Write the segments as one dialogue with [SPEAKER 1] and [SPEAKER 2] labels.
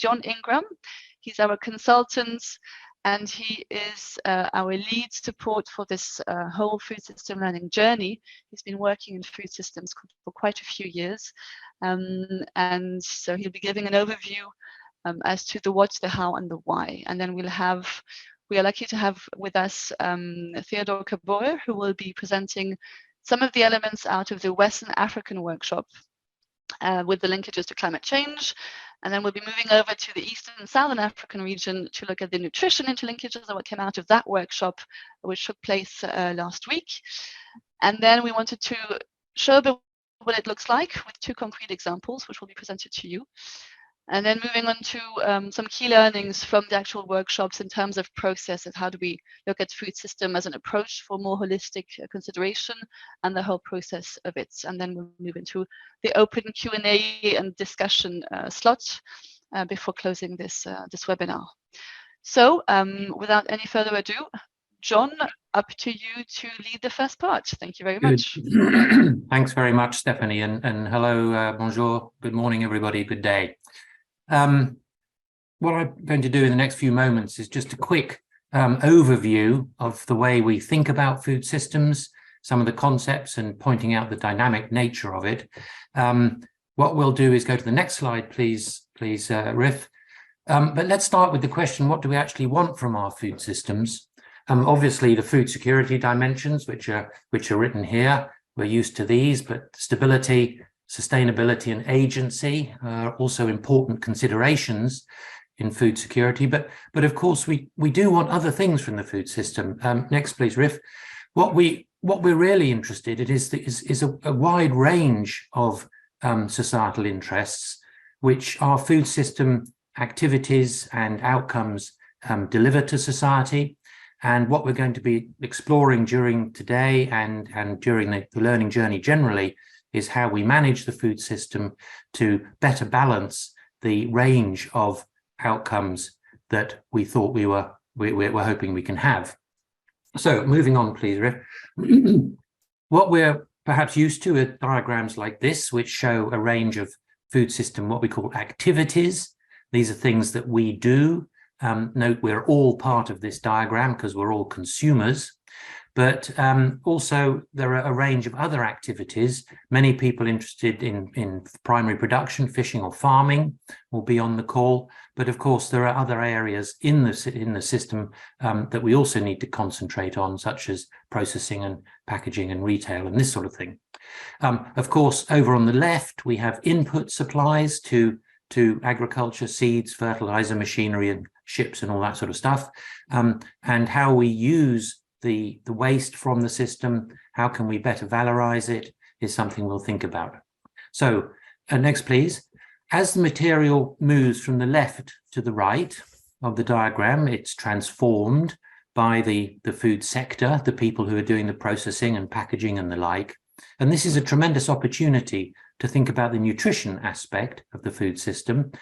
[SPEAKER 1] John Ingram. He's our consultant, and he is our lead support for this whole food system learning journey. He's been working in food systems for quite a few years. And so he'll be giving an overview as to the what, the how, and the why. And then we are lucky to have with us Theodore Kabore, who will be presenting some of the elements out of the Western African workshop with the linkages to climate change. And then we'll be moving over to the Eastern and Southern African region to look at the nutrition interlinkages and what came out of that workshop, which took place last week. And then we wanted to show a bit what it looks like with 2 concrete examples, which will be presented to you. And then moving on to some key learnings from the actual workshops in terms of process of how do we look at food system as an approach for more holistic consideration and the whole process of it. And then we'll move into the open Q&A and discussion slot before closing this webinar. So without any further ado, John, up to you to lead the first part. Thank you very much.
[SPEAKER 2] Thanks very much, Stephanie, and hello, bonjour, good morning, everybody, good day. What I'm going to do in the next few moments is just a quick overview of the way we think about food systems, some of the concepts, and pointing out the dynamic nature of it. What we'll do is go to the next slide, please, Riff. But let's start with the question, what do we actually want from our food systems? Obviously, the food security dimensions, which are written here, we're used to these, but stability, sustainability, and agency are also important considerations in food security. But of course, we do want other things from the food system. Next, please, Riff. What we're really interested in is a wide range of societal interests, which our food system activities and outcomes deliver to society. And what we're going to be exploring during today and during the learning journey generally is how we manage the food system to better balance the range of outcomes that we thought we're hoping we can have. So moving on, please, Riff. What we're perhaps used to are diagrams like this, which show a range of food system, what we call activities. These are things that we do. Note we're all part of this diagram because we're all consumers, but also there are a range of other activities. Many people interested in primary production, fishing or farming will be on the call, but of course there are other areas in the system that we also need to concentrate on, such as processing and packaging and retail and this sort of thing. Of course, over on the left we have input supplies to agriculture, seeds, fertilizer, machinery, and ships and all that sort of stuff, and how we use the waste from the system, how can we better valorize it, is something we'll think about. So next, please. As the material moves from the left to the right of the diagram, it's transformed by the food sector, the people who are doing the processing and packaging and the like. And this is a tremendous opportunity to think about the nutrition aspect of the food system.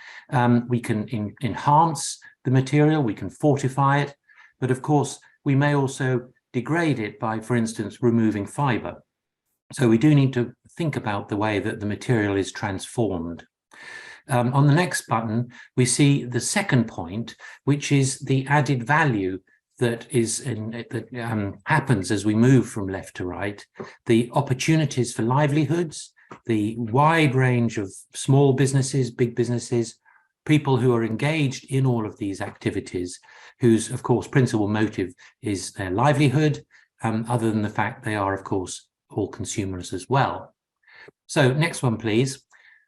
[SPEAKER 2] We can enhance the material, we can fortify it, but of course, we may also degrade it by, for instance, removing fiber. So we do need to think about the way that the material is transformed. On the next button, we see the second point, which is the added value that happens as we move from left to right, the opportunities for livelihoods, the wide range of small businesses, big businesses, people who are engaged in all of these activities, whose, of course, principal motive is their livelihood, other than the fact they are, of course, all consumers as well. So next one, please.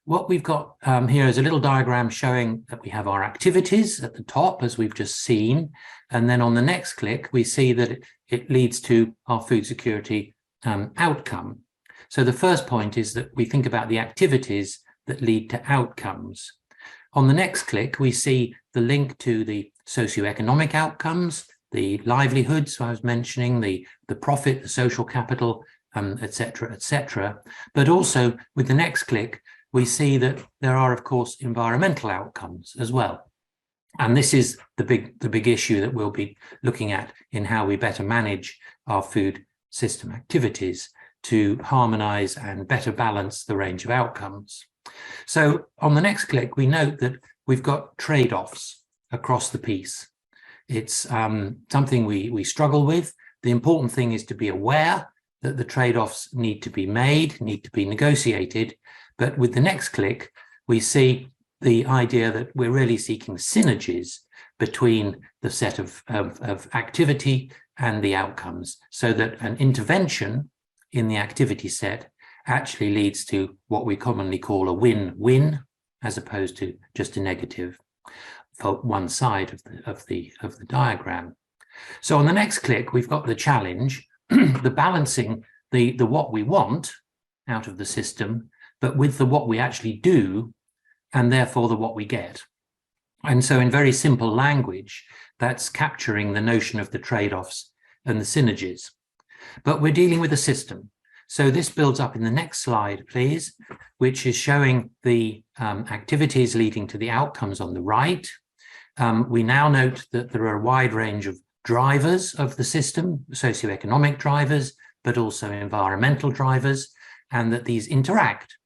[SPEAKER 2] What we've got here is a little diagram showing that we have our activities at the top, as we've just seen. And then on the next click, we see that it leads to our food security outcome. So the first point is that we think about the activities that lead to outcomes. On the next click, we see the link to the socioeconomic outcomes, the livelihoods I was mentioning, the profit, the social capital, et cetera, but also with the next click, we see that there are, of course, environmental outcomes as well. And this is the big issue that we'll be looking at in how we better manage our food system activities to harmonize and better balance the range of outcomes. So on the next click, we note that we've got trade-offs across the piece. It's something we struggle with. The important thing is to be aware that the trade-offs need to be made, need to be negotiated. But with the next click, we see the idea that we're really seeking synergies between the set of activity and the outcomes, so that an intervention in the activity set actually leads to what we commonly call a win-win, as opposed to just a negative for one side of the diagram. So on the next click, we've got the challenge, the balancing the what we want out of the system, but with the what we actually do, and therefore the what we get. And so in very simple language, that's capturing the notion of the trade-offs and the synergies. But we're dealing with a system. So this builds up in the next slide, please, which is showing the activities leading to the outcomes on the right. We now note that there are a wide range of drivers of the system, socioeconomic drivers, but also environmental drivers, and that these interact.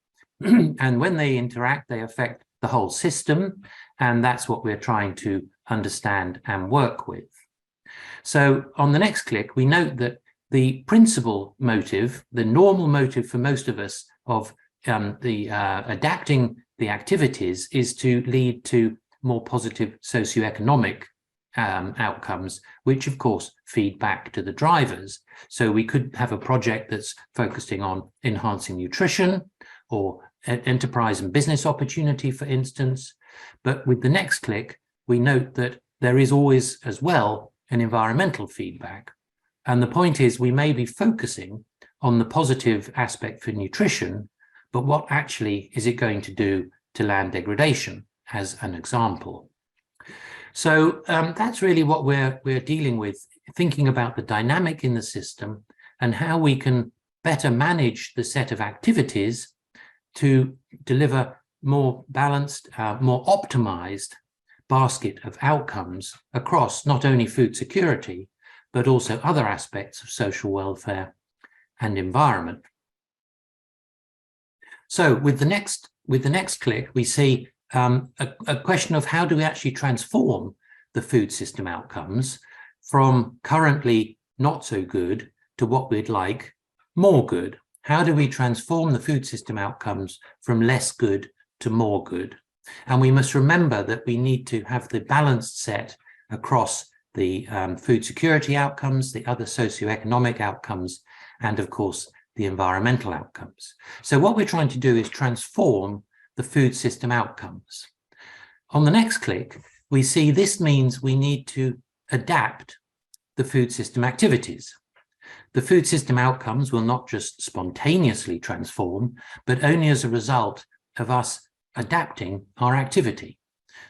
[SPEAKER 2] And when they interact, they affect the whole system, and that's what we're trying to understand and work with. So on the next click, we note that the principal motive, the normal motive for most of us of adapting the activities, is to lead to more positive socioeconomic outcomes, which of course feed back to the drivers. So we could have a project that's focusing on enhancing nutrition or enterprise and business opportunity, for instance. But with the next click, we note that there is always as well an environmental feedback. And the point is, we may be focusing on the positive aspect for nutrition, but what actually is it going to do to land degradation, as an example? So that's really what we're dealing with, thinking about the dynamic in the system and how we can better manage the set of activities to deliver more balanced, more optimized basket of outcomes across not only food security, but also other aspects of social welfare and environment. So with the next click, we see a question of how do we actually transform the food system outcomes from currently not so good to what we'd like more good. How do we transform the food system outcomes from less good to more good? And we must remember that we need to have the balanced set across the food security outcomes, the other socioeconomic outcomes, and of course, the environmental outcomes. So what we're trying to do is transform the food system outcomes. On the next click, we see this means we need to adapt the food system activities. The food system outcomes will not just spontaneously transform, but only as a result of us adapting our activity.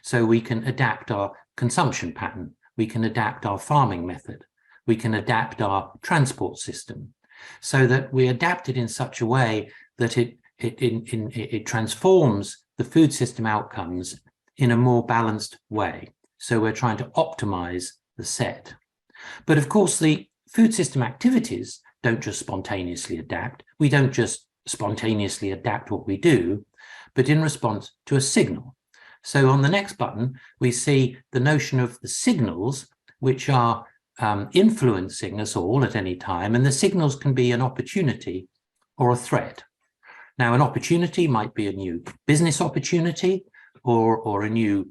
[SPEAKER 2] So we can adapt our consumption pattern, we can adapt our farming method, we can adapt our transport system, so that we adapt it in such a way that it transforms the food system outcomes in a more balanced way. So we're trying to optimize the set. But of course, the food system activities don't just spontaneously adapt. We don't just spontaneously adapt what we do, but in response to a signal. So on the next button, we see the notion of the signals, which are influencing us all at any time. And the signals can be an opportunity or a threat. Now, an opportunity might be a new business opportunity or a new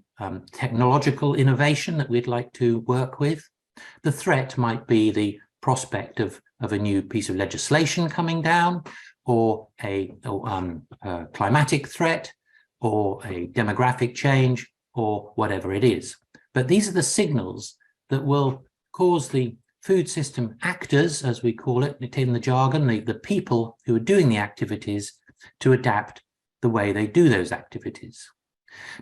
[SPEAKER 2] technological innovation that we'd like to work with. The threat might be the prospect of a new piece of legislation coming down, or a climatic threat, or a demographic change, or whatever it is. But these are the signals that will cause the food system actors, as we call it in the jargon, the people who are doing the activities, to adapt the way they do those activities.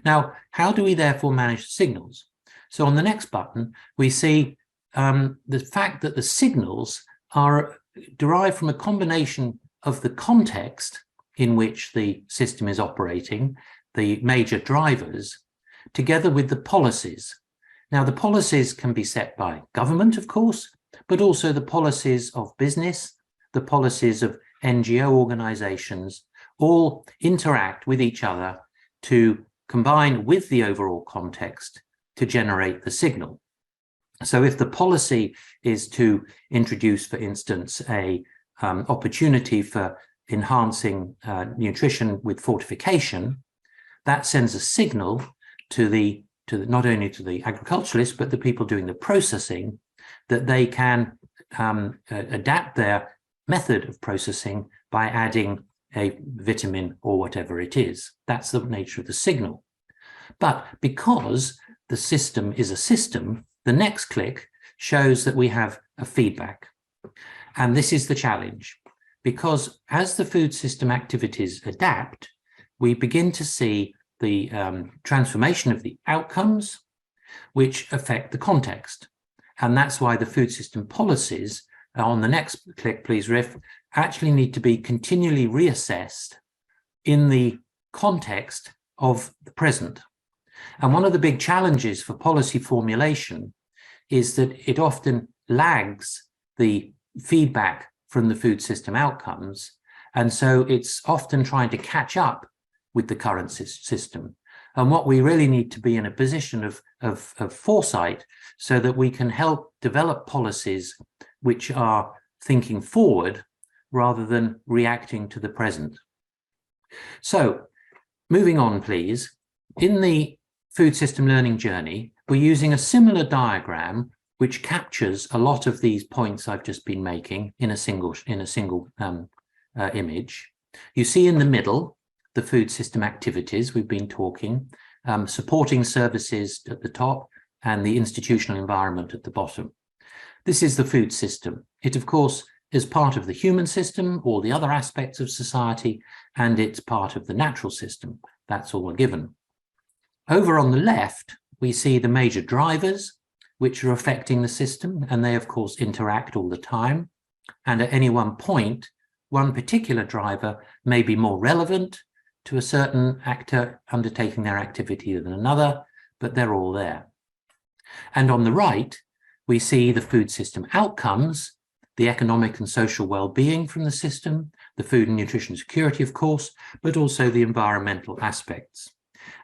[SPEAKER 2] Now, how do we therefore manage signals? So on the next button, we see the fact that the signals are derived from a combination of the context in which the system is operating, the major drivers, together with the policies. Now, the policies can be set by government, of course, but also the policies of business, the policies of NGO organizations, all interact with each other to combine with the overall context to generate the signal. So if the policy is to introduce, for instance, a opportunity for enhancing nutrition with fortification, that sends a signal to not only to the agriculturalists, but the people doing the processing, that they can adapt their method of processing by adding a vitamin or whatever it is. That's the nature of the signal. But because the system is a system, the next click shows that we have a feedback. And this is the challenge, because as the food system activities adapt, we begin to see the transformation of the outcomes which affect the context. And that's why the food system policies, on the next click, please, Riff, actually need to be continually reassessed in the context of the present. And one of the big challenges for policy formulation is that it often lags the feedback from the food system outcomes. And so it's often trying to catch up with the current system. And what we really need to be in a position of foresight so that we can help develop policies which are thinking forward rather than reacting to the present. So moving on, please. In the food system learning journey, we're using a similar diagram which captures a lot of these points I've just been making in a single image. You see in the middle the food system activities we've been talking, supporting services at the top and the institutional environment at the bottom. This is the food system. It, of course, is part of the human system, all the other aspects of society, and it's part of the natural system. That's all given. Over on the left, we see the major drivers which are affecting the system, and they, of course, interact all the time. And at any one point, one particular driver may be more relevant to a certain actor undertaking their activity than another, but they're all there. And on the right, we see the food system outcomes, the economic and social well-being from the system, the food and nutrition security, of course, but also the environmental aspects.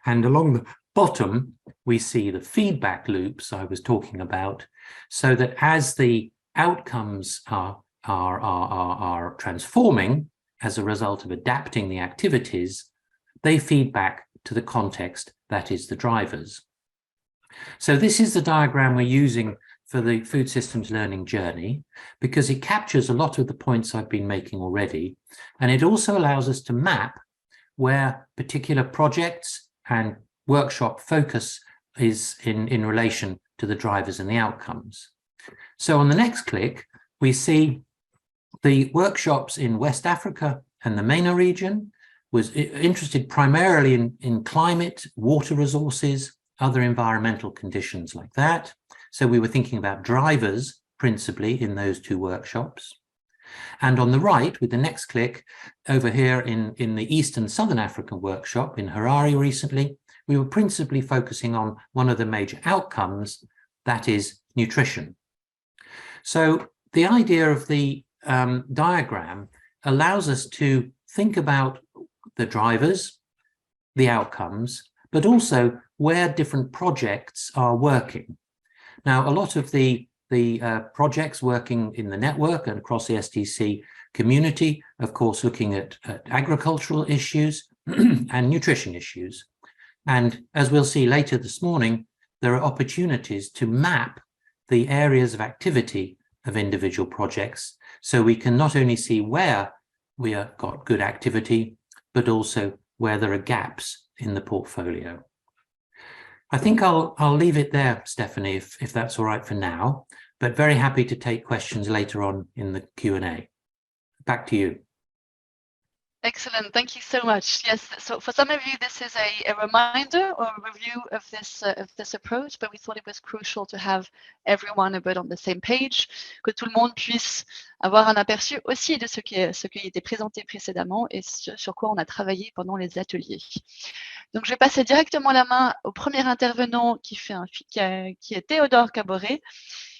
[SPEAKER 2] And along the bottom, we see the feedback loops I was talking about, so that as the outcomes are transforming as a result of adapting the activities, they feed back to the context that is the drivers. So this is the diagram we're using for the food systems learning journey, because it captures a lot of the points I've been making already. And it also allows us to map where particular projects and workshop focus is in relation to the drivers and the outcomes. So on the next click, we see the workshops in West Africa and the MENA region was interested primarily in climate, water resources, other environmental conditions like that. So we were thinking about drivers principally in those two workshops. And on the right, with the next click, over here in the East and Southern African workshop in Harare recently, we were principally focusing on one of the major outcomes, that is nutrition. So the idea of the diagram allows us to think about the drivers, the outcomes, but also where different projects are working. Now, a lot of the projects working in the network and across the STC community, of course, looking at agricultural issues and nutrition issues. And as we'll see later this morning, there are opportunities to map the areas of activity of individual projects, so we can not only see where we have got good activity, but also where there are gaps in the portfolio. I think I'll leave it there, Stephanie, if that's all right for now, but very happy to take questions later on in the Q&A. Back to you.
[SPEAKER 1] Excellent, thank you so much. Yes, so for some of you, this is a reminder or a review of this approach, but we thought it was crucial to have everyone a bit on the same page, que tout le monde puisse avoir un aperçu aussi de ce qui était présenté précédemment et sur quoi on a travaillé pendant les ateliers. Donc, je vais passer directement la main au premier intervenant qui est Theodore Kabore,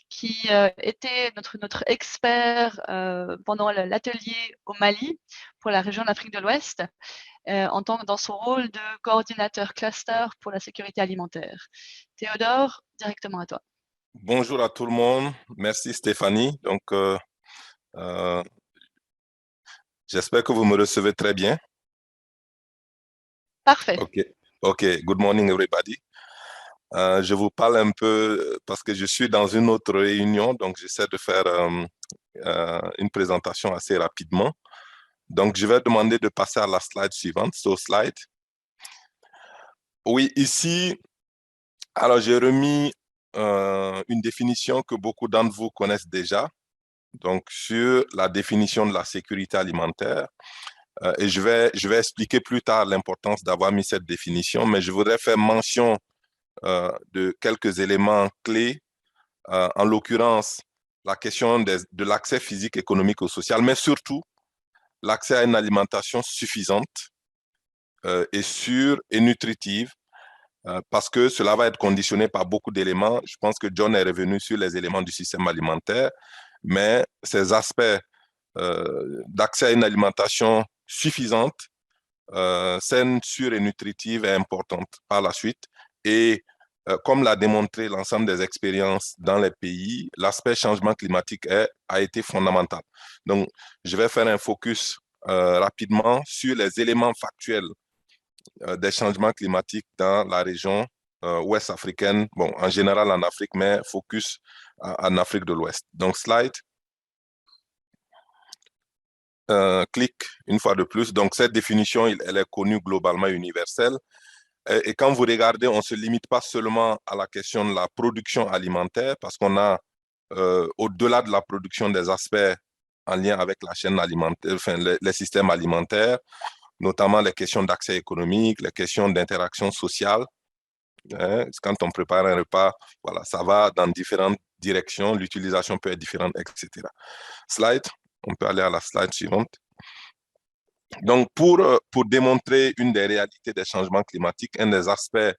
[SPEAKER 1] qui était notre expert pendant l'atelier au Mali pour la région de l'Afrique de l'Ouest, dans son rôle de coordinateur cluster pour la sécurité alimentaire. Théodore, directement à toi.
[SPEAKER 3] Bonjour à tout le monde. Merci Stéphanie. Donc, j'espère que vous me recevez très bien.
[SPEAKER 1] Parfait.
[SPEAKER 3] OK. Good morning, everybody. Je vous parle un peu parce que je suis dans une autre réunion, donc j'essaie de faire une présentation assez rapidement. Donc, je vais demander de passer à la slide suivante. Slide. Oui, ici, alors j'ai remis une définition que beaucoup d'entre vous connaissent déjà, donc sur la définition de la sécurité alimentaire. Et je vais expliquer plus tard l'importance d'avoir mis cette définition, mais je voudrais faire mention de quelques éléments clés, en l'occurrence la question de l'accès physique, économique ou social, mais surtout l'accès à une alimentation suffisante et sûre et nutritive, parce que cela va être conditionné par beaucoup d'éléments. Je pense que John est revenu sur les éléments du système alimentaire, mais ces aspects d'accès à une alimentation suffisante, saine, sûre et nutritive est importante par la suite. Et comme l'a démontré l'ensemble des expériences dans les pays, l'aspect changement climatique a été fondamental. Donc, je vais faire un focus rapidement sur les éléments factuels des changements climatiques dans la région ouest africaine, bon, en général en Afrique, mais focus en Afrique de l'Ouest. Donc, slide. Clique une fois de plus. Donc, cette définition, elle est connue globalement universelle. Et quand vous regardez, on ne se limite pas seulement à la question de la production alimentaire, parce qu'on a, au-delà de la production, des aspects en lien avec la chaîne alimentaire, enfin, les systèmes alimentaires, notamment les questions d'accès économique, les questions d'interaction sociale. Hein, quand on prépare un repas, voilà, ça va dans différentes directions, l'utilisation peut être différente, etc. Slide, on peut aller à la slide suivante. Donc, pour démontrer une des réalités des changements climatiques, un des aspects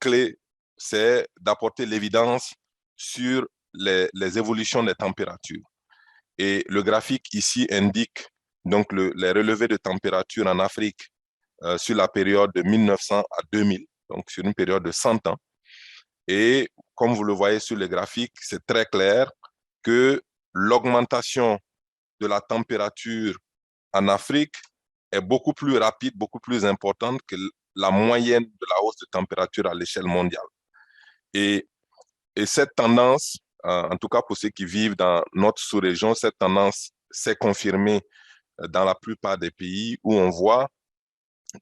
[SPEAKER 3] clés, c'est d'apporter l'évidence sur les évolutions des températures. Et le graphique ici indique donc les relevés de température en Afrique sur la période de 1900 à 2000, donc sur une période de 100 ans. Et comme vous le voyez sur le graphique, c'est très clair que l'augmentation de la température en Afrique est beaucoup plus rapide, beaucoup plus importante que la moyenne de la hausse de température à l'échelle mondiale. Et cette tendance, en tout cas pour ceux qui vivent dans notre sous-région, cette tendance s'est confirmée dans la plupart des pays où on voit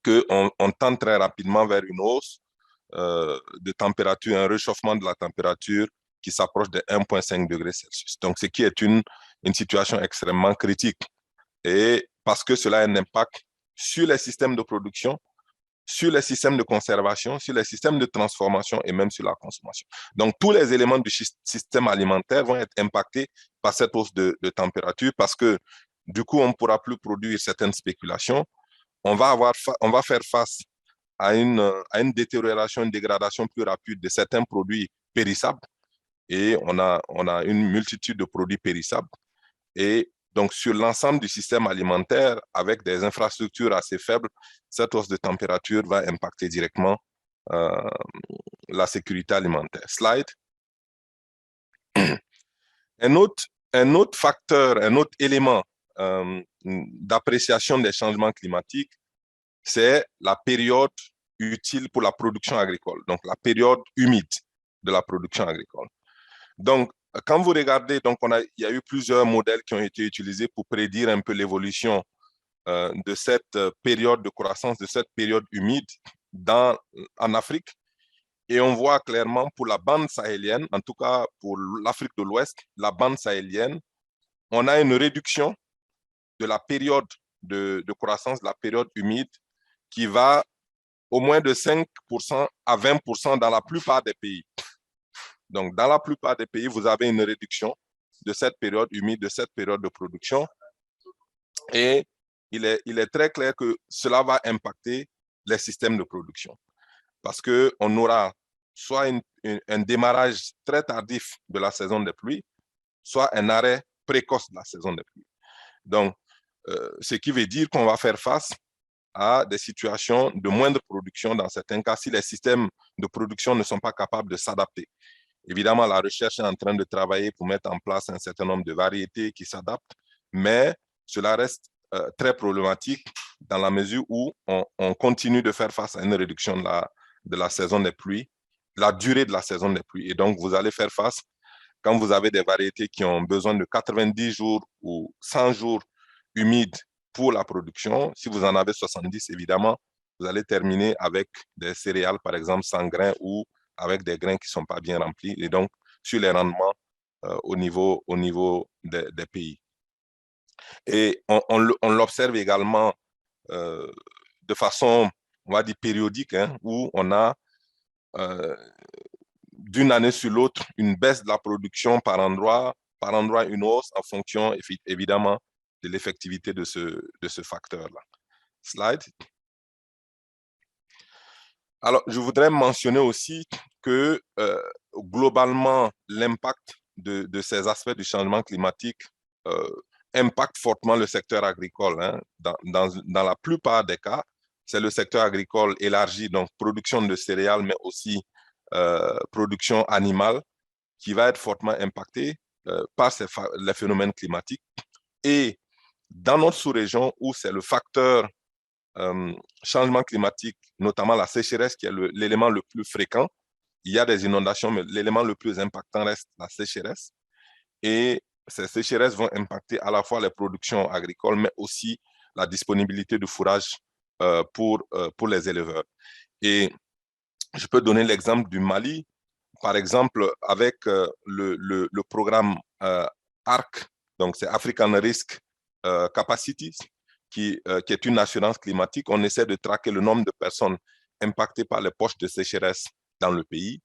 [SPEAKER 3] qu'on tend très rapidement vers une hausse de température, un réchauffement de la température qui s'approche de 1,5 degrés Celsius. Donc, ce qui est une situation extrêmement critique. Et parce que cela a un impact sur les systèmes de production, sur les systèmes de conservation, sur les systèmes de transformation et même sur la consommation. Donc, tous les éléments du système alimentaire vont être impactés par cette hausse de température parce que, du coup, on ne pourra plus produire certaines spéculations. On va faire face à une détérioration, une dégradation plus rapide de certains produits périssables. Et on a une multitude de produits périssables. Et donc, sur l'ensemble du système alimentaire, avec des infrastructures assez faibles, cette hausse de température va impacter directement la sécurité alimentaire. Slide. Un autre facteur, un autre élément d'appréciation des changements climatiques, c'est la période utile pour la production agricole, donc la période humide de la production agricole. Donc, quand vous regardez, donc il y a eu plusieurs modèles qui ont été utilisés pour prédire un peu l'évolution de cette période de croissance, de cette période humide en Afrique. Et on voit clairement pour la bande sahélienne, en tout cas pour l'Afrique de l'Ouest, la bande sahélienne, on a une réduction de la période de croissance, de la période humide, qui va au moins de 5% à 20% dans la plupart des pays. Donc, dans la plupart des pays, vous avez une réduction de cette période humide, de cette période de production. Et il est très clair que cela va impacter les systèmes de production. Parce qu'on aura soit un démarrage très tardif de la saison des pluies, soit un arrêt précoce de la saison des pluies. Donc, ce qui veut dire qu'on va faire face à des situations de moindre production dans certains cas si les systèmes de production ne sont pas capables de s'adapter. Évidemment, la recherche est en train de travailler pour mettre en place un certain nombre de variétés qui s'adaptent, mais cela reste très problématique dans la mesure où on continue de faire face à une réduction de la saison des pluies, la durée de la saison des pluies. Et donc, vous allez faire face, quand vous avez des variétés qui ont besoin de 90 jours ou 100 jours humides pour la production, si vous en avez 70, évidemment, vous allez terminer avec des céréales, par exemple, sans grains ou avec des grains qui ne sont pas bien remplis, et donc sur les rendements au niveau des pays. Et on l'observe également de façon, on va dire, périodique, hein, où on a d'une année sur l'autre une baisse de la production par endroit une hausse en fonction, évidemment, de l'effectivité de ce facteur-là. Slide. Alors, je voudrais mentionner aussi que globalement, l'impact de ces aspects du changement climatique impacte fortement le secteur agricole. Hein. Dans la plupart des cas, c'est le secteur agricole élargi, donc production de céréales, mais aussi production animale, qui va être fortement impacté par les phénomènes climatiques. Et dans notre sous-région, où c'est le facteur changement climatique, notamment la sécheresse, qui est l'élément le plus fréquent. Il y a des inondations, mais l'élément le plus impactant reste la sécheresse. Et ces sécheresses vont impacter à la fois les productions agricoles, mais aussi la disponibilité de fourrage pour les éleveurs. Et je peux donner l'exemple du Mali, par exemple, avec le programme ARC, donc c'est African Risk Capacities, qui est une assurance climatique. On essaie de traquer le nombre de personnes impactées par les poches de sécheresse dans le pays.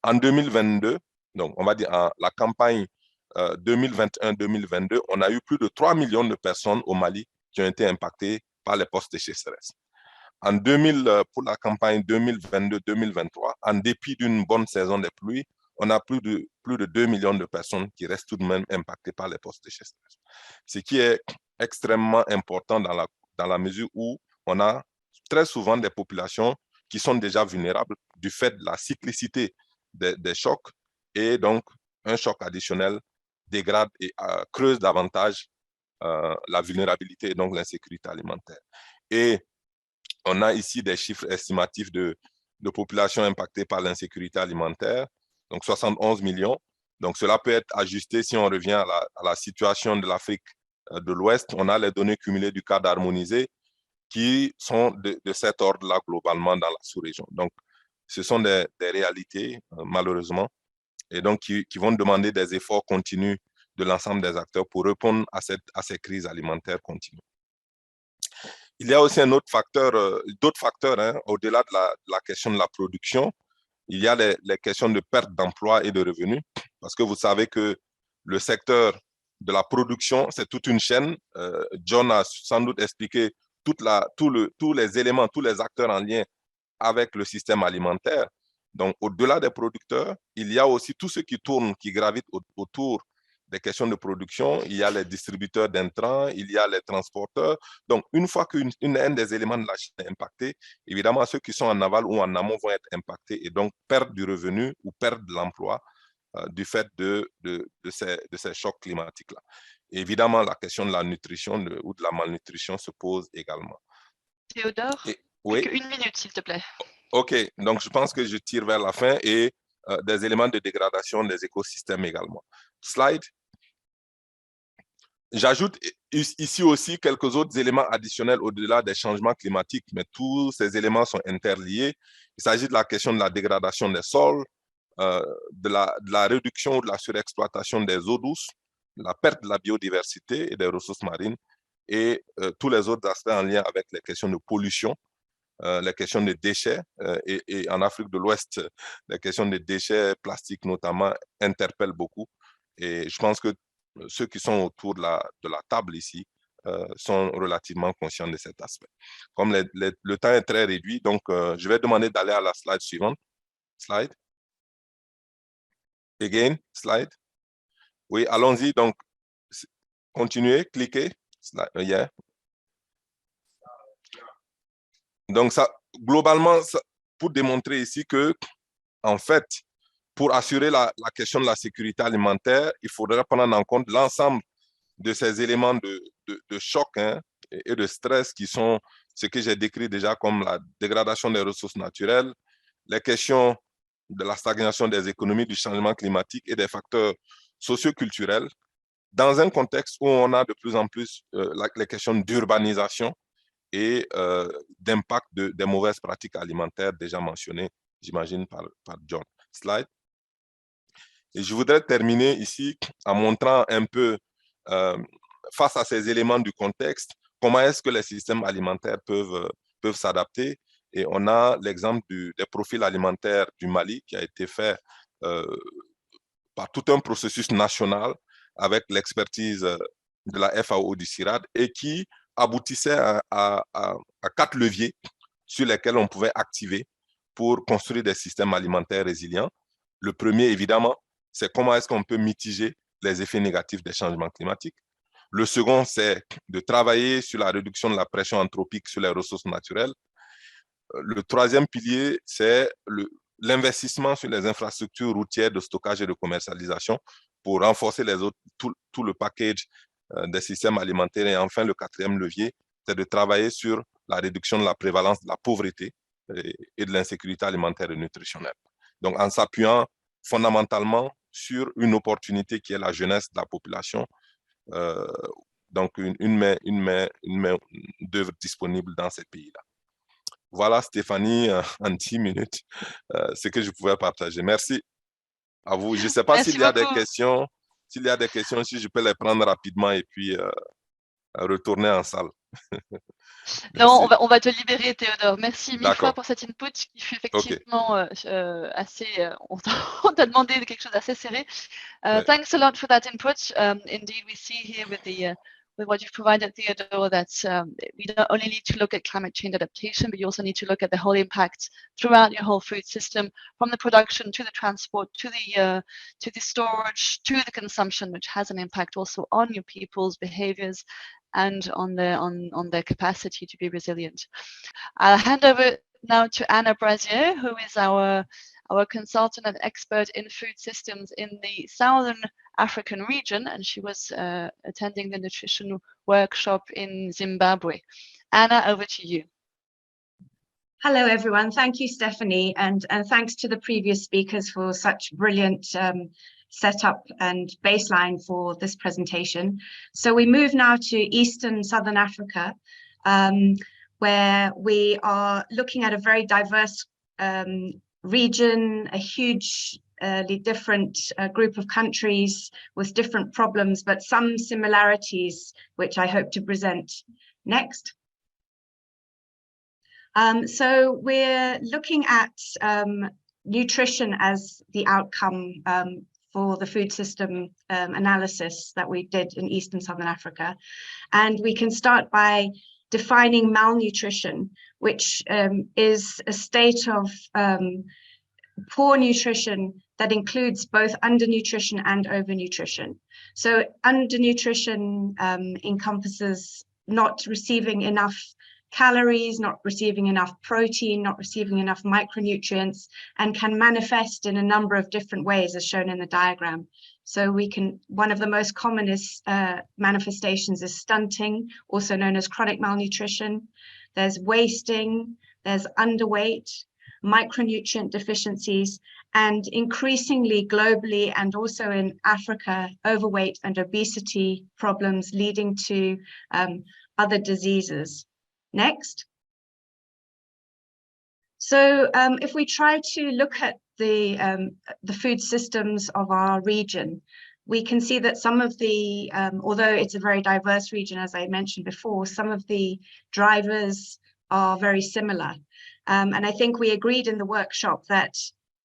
[SPEAKER 3] En 2022, donc on va dire la campagne 2021-2022, on a eu plus de 3 millions de personnes au Mali qui ont été impactées par les poches de sécheresse. Pour la campagne 2022-2023, en dépit d'une bonne saison des pluies, on a plus de 2 millions de personnes qui restent tout de même impactées par les poches de sécheresse. Ce qui est extrêmement important dans la mesure où on a très souvent des populations qui sont déjà vulnérables du fait de la cyclicité des chocs, et donc un choc additionnel dégrade et creuse davantage la vulnérabilité et donc l'insécurité alimentaire. Et on a ici des chiffres estimatifs de populations impactées par l'insécurité alimentaire, donc 71 millions. Donc cela peut être ajusté si on revient à la situation de l'Afrique de l'Ouest. On a les données cumulées du cadre harmonisé qui sont de cet ordre-là globalement dans la sous-région. Donc ce sont des réalités, malheureusement, et donc qui vont demander des efforts continus de l'ensemble des acteurs pour répondre à ces crises alimentaires continues. Il y a aussi d'autres facteurs, hein, au-delà de la question de la production. Il y a les questions de perte d'emploi et de revenus, parce que vous savez que le secteur de la production, c'est toute une chaîne. John a sans doute expliqué tous les éléments, tous les acteurs en lien avec le système alimentaire. Donc, au-delà des producteurs, il y a aussi tout ce qui tourne, qui gravite autour des questions de production. Il y a les distributeurs d'intrants, il y a les transporteurs. Donc, une fois qu'un des éléments de la chaîne est impacté, évidemment, ceux qui sont en aval ou en amont vont être impactés et donc perdre du revenu ou perdre de l'emploi du fait de ces chocs climatiques-là. Évidemment, la question de la nutrition ou de la malnutrition se pose également.
[SPEAKER 1] Théodore,
[SPEAKER 3] oui.
[SPEAKER 1] Une minute, s'il te plaît.
[SPEAKER 3] OK, donc je pense que je tire vers la fin et des éléments de dégradation des écosystèmes également. Slide. J'ajoute ici aussi quelques autres éléments additionnels au-delà des changements climatiques, mais tous ces éléments sont interliés. Il s'agit de la question de la dégradation des sols, de la réduction ou de la surexploitation des eaux douces, la perte de la biodiversité et des ressources marines, et tous les autres aspects en lien avec les questions de pollution, les questions de déchets, et en Afrique de l'Ouest, les questions de déchets plastiques notamment interpellent beaucoup. Et je pense que ceux qui sont autour de la table ici sont relativement conscients de cet aspect. Comme le temps est très réduit, donc je vais demander d'aller à la slide suivante. Slide. Again, slide. Oui, allons-y. Donc, continuez, cliquez. Slide, yeah. Donc, ça, globalement, ça, pour démontrer ici que, en fait, pour assurer la question de la sécurité alimentaire, il faudrait prendre en compte l'ensemble de ces éléments de choc et de stress qui sont ce que j'ai décrit déjà comme la dégradation des ressources naturelles, les questions de la stagnation des économies, du changement climatique et des facteurs socioculturels, dans un contexte où on a de plus en plus les questions d'urbanisation et d'impact des mauvaises pratiques alimentaires déjà mentionnées, j'imagine, par John. Slide. Et je voudrais terminer ici en montrant un peu, face à ces éléments du contexte, comment est-ce que les systèmes alimentaires peuvent s'adapter. Et on a l'exemple des profils alimentaires du Mali qui a été fait par tout un processus national avec l'expertise de la FAO du CIRAD et qui aboutissait à 4 leviers sur lesquels on pouvait activer pour construire des systèmes alimentaires résilients. Le premier, évidemment, c'est comment est-ce qu'on peut mitiger les effets négatifs des changements climatiques. Le second, c'est de travailler sur la réduction de la pression anthropique sur les ressources naturelles. Le troisième pilier, c'est l'investissement sur les infrastructures routières de stockage et de commercialisation pour renforcer tout le package des systèmes alimentaires. Et enfin, le quatrième levier, c'est de travailler sur la réduction de la prévalence de la pauvreté et de l'insécurité alimentaire et nutritionnelle. Donc, en s'appuyant fondamentalement sur une opportunité qui est la jeunesse de la population, donc une main d'œuvre disponible dans ces pays-là. Voilà, Stéphanie, en 10 minutes, ce que je pouvais partager. Merci à vous. Je ne sais pas s'il y a des questions. S'il y a des questions, si je peux les prendre rapidement et puis retourner en salle.
[SPEAKER 1] Non, on va te libérer, Théodore. Merci mille fois pour cet input qui fut effectivement assez... on t'a demandé quelque chose d'assez serré. Thanks a lot for that input. Indeed, we see here with what you've provided, Theodore, that we don't only need to look at climate change adaptation, but you also need to look at the whole impact throughout your whole food system, from the production to the transport, to the storage, to the consumption, which has an impact also on your people's behaviors and on their capacity to be resilient. I'll hand over now to Anna Brazier, who is our consultant and expert in food systems in the Southern African region, and she was attending the nutrition workshop in Zimbabwe. Anna, over to you.
[SPEAKER 4] Hello, everyone. Thank you, Stephanie, and thanks to the previous speakers for such brilliant setup and baseline for this presentation. So we move now to Eastern Southern Africa, where we are looking at a very diverse region, a hugely different group of countries with different problems, but some similarities, which I hope to present. Next. So we're looking at nutrition as the outcome for the food system analysis that we did in Eastern Southern Africa. And we can start by defining malnutrition, which is a state of poor nutrition that includes both undernutrition and overnutrition. So undernutrition encompasses not receiving enough calories, not receiving enough protein, not receiving enough micronutrients, and can manifest in a number of different ways as shown in the diagram. So one of the most common manifestations is stunting, also known as chronic malnutrition. There's wasting, there's underweight, micronutrient deficiencies, and increasingly globally and also in Africa, overweight and obesity problems leading to other diseases. Next. So if we try to look at the food systems of our region, we can see that some of the, although it's a very diverse region, as I mentioned before, some of the drivers are very similar. And I think we agreed in the workshop that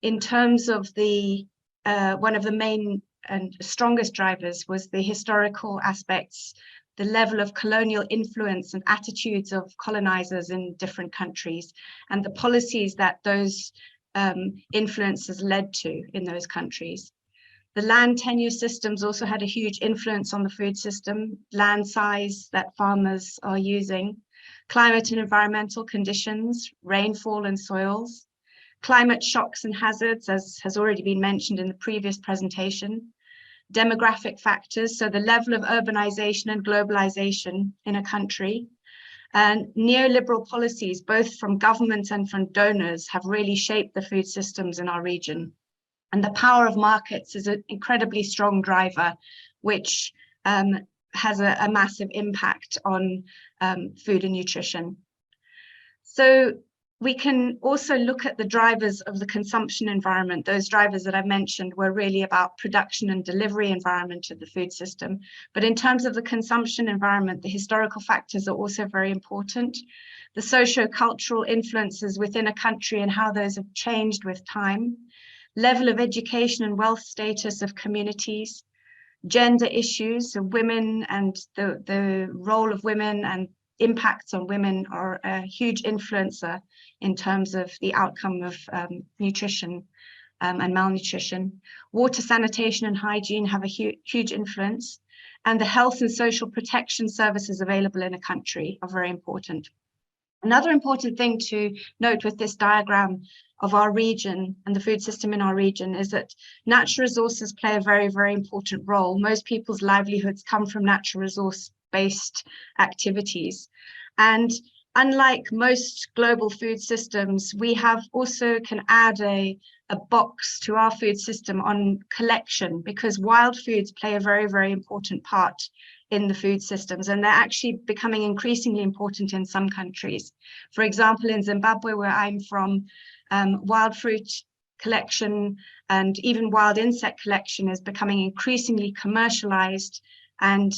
[SPEAKER 4] in terms of the, one of the main and strongest drivers was the historical aspects, the level of colonial influence and attitudes of colonizers in different countries, and the policies that those influences led to in those countries. The land tenure systems also had a huge influence on the food system, land size that farmers are using, climate and environmental conditions, rainfall and soils, climate shocks and hazards, as has already been mentioned in the previous presentation, demographic factors, so the level of urbanization and globalization in a country, and neoliberal policies, both from governments and from donors, have really shaped the food systems in our region. And the power of markets is an incredibly strong driver, which has a massive impact on food and nutrition. So we can also look at the drivers of the consumption environment. Those drivers that I mentioned were really about production and delivery environment of the food system. But in terms of the consumption environment, the historical factors are also very important. The socio-cultural influences within a country and how those have changed with time, level of education and wealth status of communities, gender issues of women and the role of women and impacts on women are a huge influencer in terms of the outcome of nutrition and malnutrition. Water, sanitation and hygiene have a huge influence, and the health and social protection services available in a country are very important. Another important thing to note with this diagram of our region and the food system in our region is that natural resources play a very, very important role. Most people's livelihoods come from natural resource-based activities. And unlike most global food systems, we have also can add a box to our food system on collection, because wild foods play a very, very important part in the food systems, and they're actually becoming increasingly important in some countries. For example, in Zimbabwe, where I'm from, wild fruit collection and even wild insect collection is becoming increasingly commercialized and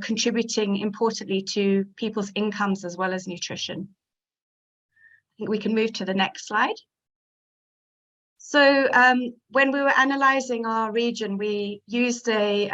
[SPEAKER 4] contributing importantly to people's incomes as well as nutrition. I think we can move to the next slide. So when we were analyzing our region, we used a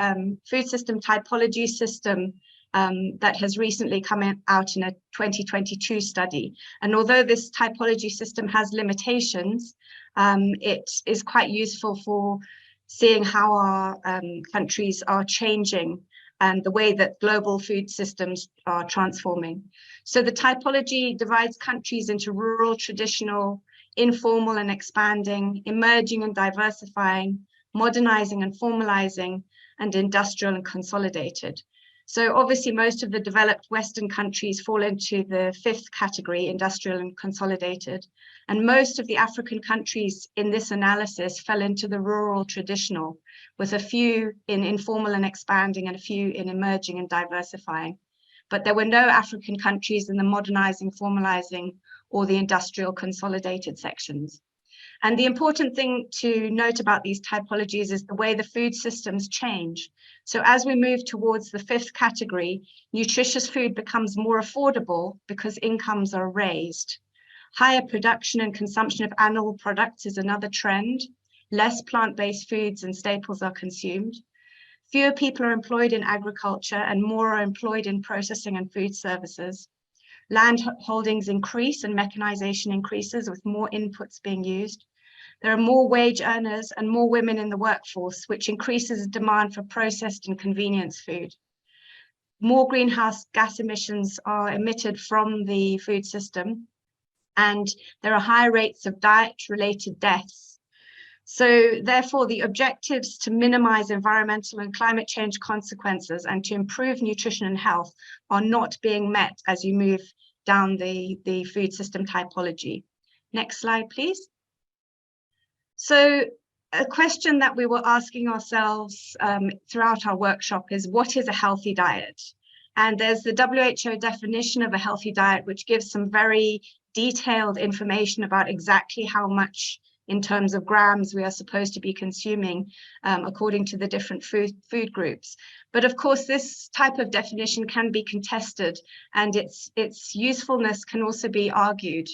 [SPEAKER 4] food system typology system that has recently come out in a 2022 study. And although this typology system has limitations, it is quite useful for seeing how our countries are changing and the way that global food systems are transforming. So the typology divides countries into rural, traditional, informal and expanding, emerging and diversifying, modernizing and formalizing, and industrial and consolidated. So obviously most of the developed Western countries fall into the fifth category, industrial and consolidated. And most of the African countries in this analysis fell into the rural traditional, with a few in informal and expanding and a few in emerging and diversifying. But there were no African countries in the modernizing, formalizing, or the industrial consolidated sections. And the important thing to note about these typologies is the way the food systems change. So as we move towards the fifth category, nutritious food becomes more affordable because incomes are raised. Higher production and consumption of animal products is another trend. Less plant-based foods and staples are consumed. Fewer people are employed in agriculture and more are employed in processing and food services. Land holdings increase and mechanization increases with more inputs being used. There are more wage earners and more women in the workforce, which increases the demand for processed and convenience food. More greenhouse gas emissions are emitted from the food system, and there are high rates of diet-related deaths. So therefore, the objectives to minimize environmental and climate change consequences and to improve nutrition and health are not being met as you move down the food system typology. Next slide, please. So a question that we were asking ourselves throughout our workshop is, what is a healthy diet? And there's the WHO definition of a healthy diet, which gives some very detailed information about exactly how much in terms of grams we are supposed to be consuming according to the different food groups. But of course, this type of definition can be contested, and its usefulness can also be argued.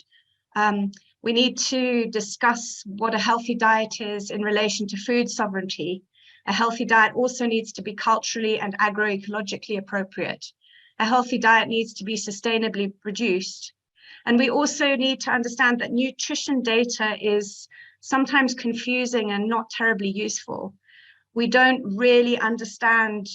[SPEAKER 4] We need to discuss what a healthy diet is in relation to food sovereignty. A healthy diet also needs to be culturally and agroecologically appropriate. A healthy diet needs to be sustainably produced. And we also need to understand that nutrition data is sometimes confusing and not terribly useful. we don't really understand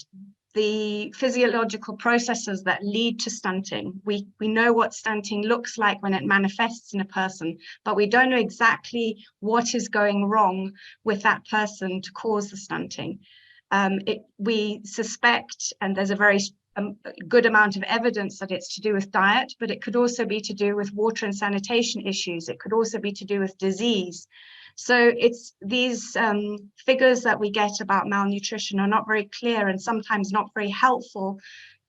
[SPEAKER 4] the physiological processes that lead to stunting. We know what stunting looks like when it manifests in a person, but we don't know exactly what is going wrong with that person to cause the stunting. We suspect, and there's a very good amount of evidence that it's to do with diet, but it could also be to do with water and sanitation issues. It could also be to do with disease. So it's these figures that we get about malnutrition are not very clear and sometimes not very helpful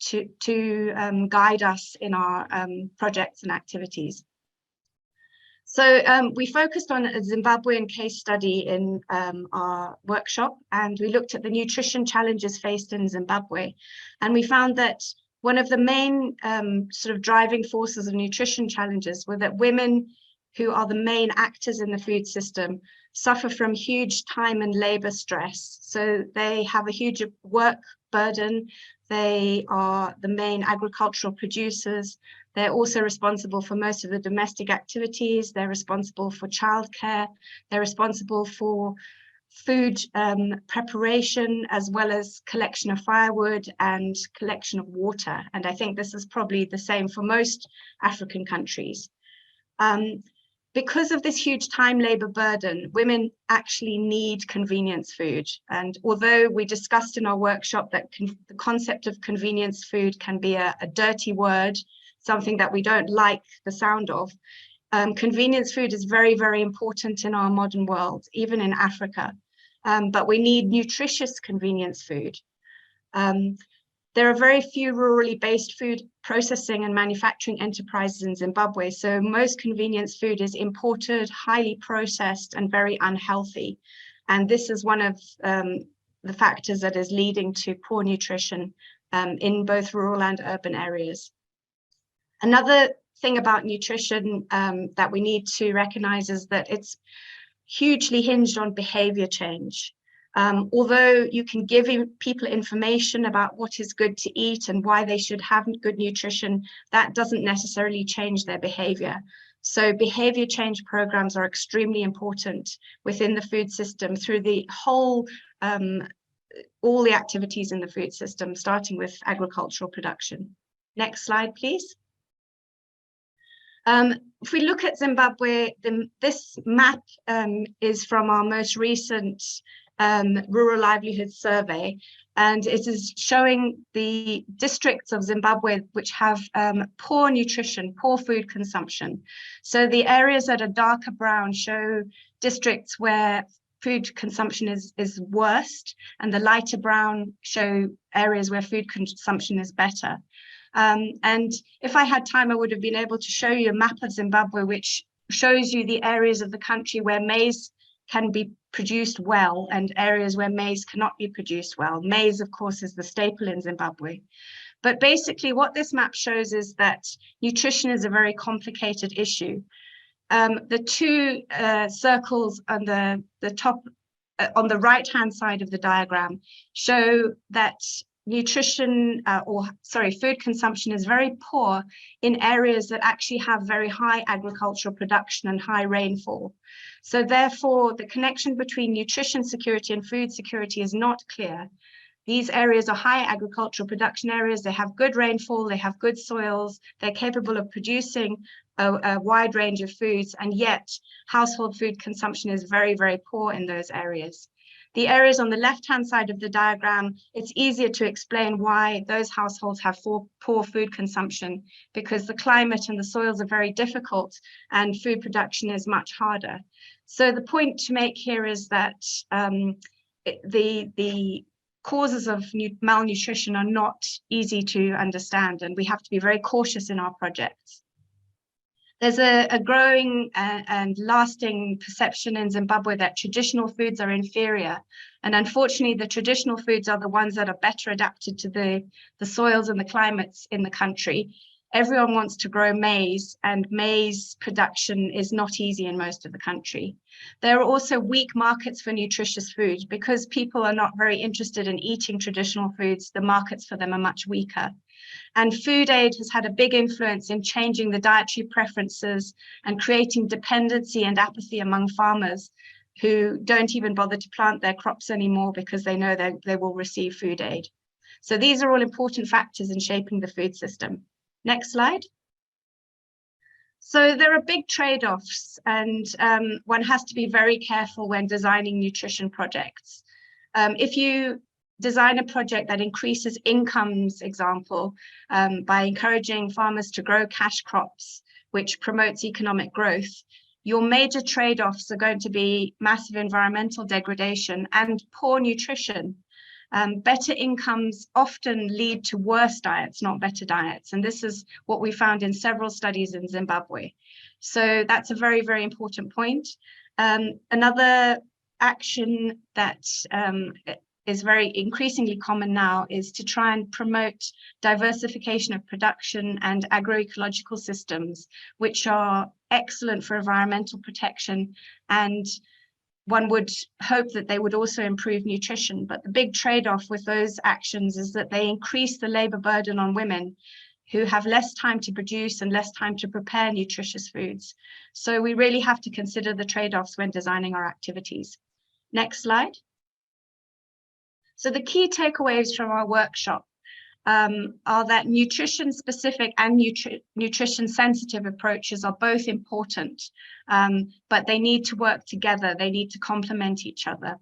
[SPEAKER 4] to guide us in our projects and activities. So we focused on a Zimbabwean case study in our workshop, and we looked at the nutrition challenges faced in Zimbabwe. And we found that one of the main sort of driving forces of nutrition challenges were that women, who are the main actors in the food system, suffer from huge time and labor stress. So they have a huge work burden. They are the main agricultural producers. They're also responsible for most of the domestic activities. They're responsible for childcare. They're responsible for food preparation, as well as collection of firewood and collection of water. And I think this is probably the same for most African countries. Because of this huge time labor burden, women actually need convenience food. And although we discussed in our workshop that the concept of convenience food can be a dirty word, something that we don't like the sound of, convenience food is very, very important in our modern world, even in Africa. But we need nutritious convenience food. There are very few rurally based food processing and manufacturing enterprises in Zimbabwe, so most convenience food is imported, highly processed, and very unhealthy. And this is one of the factors that is leading to poor nutrition in both rural and urban areas. Another thing about nutrition that we need to recognize is that it's hugely hinged on behavior change. Although you can give people information about what is good to eat and why they should have good nutrition, that doesn't necessarily change their behavior. So behavior change programs are extremely important within the food system through the whole, all the activities in the food system, starting with agricultural production. Next slide, please. If we look at Zimbabwe, this map is from our most recent rural livelihood survey, and it is showing the districts of Zimbabwe which have poor nutrition, poor food consumption. So the areas that are darker brown show districts where food consumption is worst, and the lighter brown show areas where food consumption is better. And if I had time, I would have been able to show you a map of Zimbabwe which shows you the areas of the country where maize can be produced well and areas where maize cannot be produced well. Maize, of course, is the staple in Zimbabwe. But basically what this map shows is that nutrition is a very complicated issue. The two circles on the top, on the right-hand side of the diagram show that food consumption is very poor in areas that actually have very high agricultural production and high rainfall. So therefore, the connection between nutrition security and food security is not clear. These areas are high agricultural production areas. They have good rainfall, they have good soils, they're capable of producing a wide range of foods, and yet household food consumption is very, very poor in those areas. The areas on the left-hand side of the diagram, it's easier to explain why those households have poor food consumption, because the climate and the soils are very difficult and food production is much harder. So the point to make here is that the causes of malnutrition are not easy to understand, and we have to be very cautious in our projects. There's a growing and lasting perception in Zimbabwe that traditional foods are inferior. And unfortunately, the traditional foods are the ones that are better adapted to the soils and the climates in the country. Everyone wants to grow maize, and maize production is not easy in most of the country. There are also weak markets for nutritious food. Because people are not very interested in eating traditional foods, the markets for them are much weaker. And food aid has had a big influence in changing the dietary preferences and creating dependency and apathy among farmers. who don't even bother to plant their crops anymore because they know they will receive food aid. So these are all important factors in shaping the food system. Next slide. So there are big trade-offs, and one has to be very careful when designing nutrition projects. If you design a project that increases incomes, example, by encouraging farmers to grow cash crops, which promotes economic growth, your major trade-offs are going to be massive environmental degradation and poor nutrition. Better incomes often lead to worse diets, not better diets. And this is what we found in several studies in Zimbabwe. So that's a very, very important point. Another action that is very increasingly common now is to try and promote diversification of production and agroecological systems, which are excellent for environmental protection, and one would hope that they would also improve nutrition. But the big trade-off with those actions is that they increase the labor burden on women who have less time to produce and less time to prepare nutritious foods. So we really have to consider the trade-offs when designing our activities. Next slide. So the key takeaways from our workshop are that nutrition-specific and nutrition-sensitive approaches are both important, but they need to work together. They need to complement each other.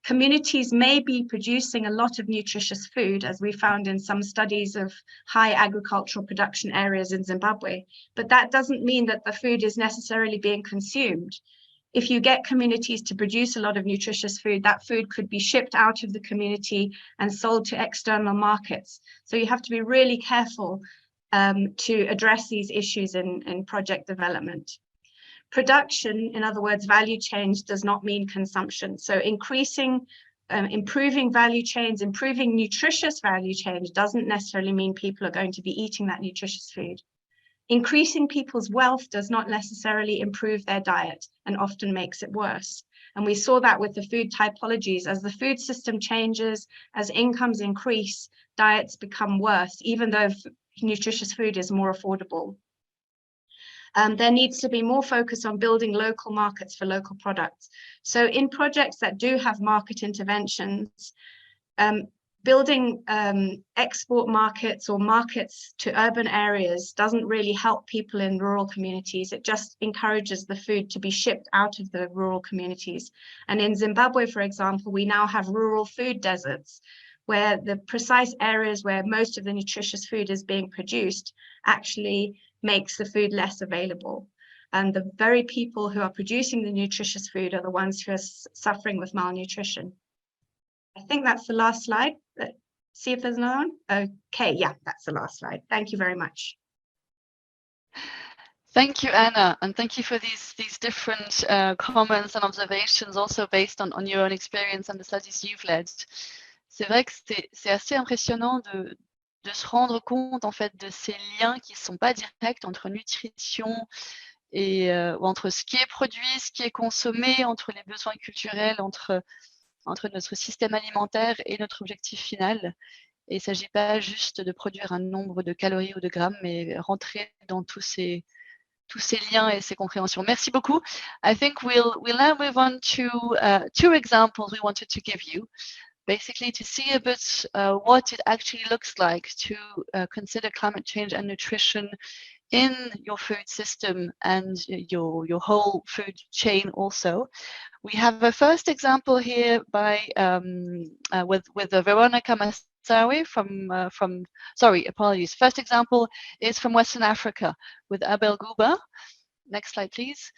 [SPEAKER 4] Communities may be producing a lot of nutritious food, as we found in some studies of high agricultural production areas in Zimbabwe, but that doesn't mean that the food is necessarily being consumed. If you get communities to produce a lot of nutritious food, that food could be shipped out of the community and sold to external markets. So you have to be really careful to address these issues in project development. Production, in other words, value change, does not mean consumption. So improving value chains, improving nutritious value change doesn't necessarily mean people are going to be eating that nutritious food. Increasing people's wealth does not necessarily improve their diet and often makes it worse. And we saw that with the food typologies. As the food system changes, as incomes increase, diets become worse, even though nutritious food is more affordable. There needs to be more focus on building local markets for local products. So in projects that do have market interventions, building export markets or markets to urban areas doesn't really help people in rural communities. It just encourages the food to be shipped out of the rural communities. And in Zimbabwe, for example, we now have rural food deserts, where the precise areas where most of the nutritious food is being produced actually makes the food less available. And the very people who are producing the nutritious food are the ones who are suffering with malnutrition. I think that's the last slide. See if there's another one. Okay, yeah, that's the last slide. Thank you very much.
[SPEAKER 1] Thank you, Anna, and thank you for these different comments and observations, also based on your own experience and the studies you've led. C'est vrai que c'est assez impressionnant de se rendre compte en fait de ces liens qui ne sont pas directs entre nutrition et ou entre ce qui est produit, ce qui est consommé, entre les besoins culturels, entre notre système alimentaire et notre objectif final. Et il ne s'agit pas juste de produire un nombre de calories ou de grammes, mais rentrer dans tous ces liens et ces compréhensions. Merci beaucoup. I think we'll now move on to 2 examples we wanted to give you, basically to see a bit what it actually looks like to consider climate change and nutrition in your food system and your whole food chain also. We have a first example here by with Veronica Massawe from sorry, apologies. First example is from Western Africa with Abel Gouba. Next slide, please.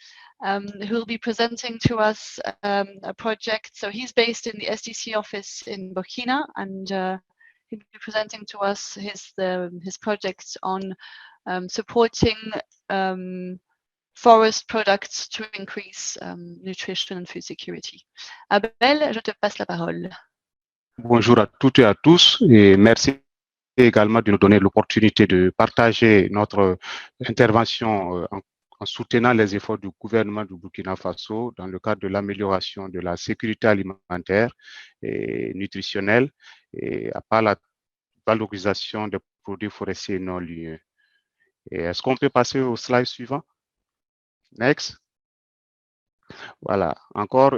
[SPEAKER 1] Who will be presenting to us a project. So he's based in the SDC office in Burkina, and he'll be presenting to us his projects on supporting forest products to increase nutrition and food security. Abel, je te passe la parole.
[SPEAKER 5] Bonjour à toutes et à tous, et merci également de nous donner l'opportunité de partager notre intervention en soutenant les efforts du gouvernement du Burkina Faso dans le cadre de l'amélioration de la sécurité alimentaire et nutritionnelle et par la valorisation des produits forestiers non ligneux. Est-ce qu'on peut passer au slide suivant? Next. Voilà, encore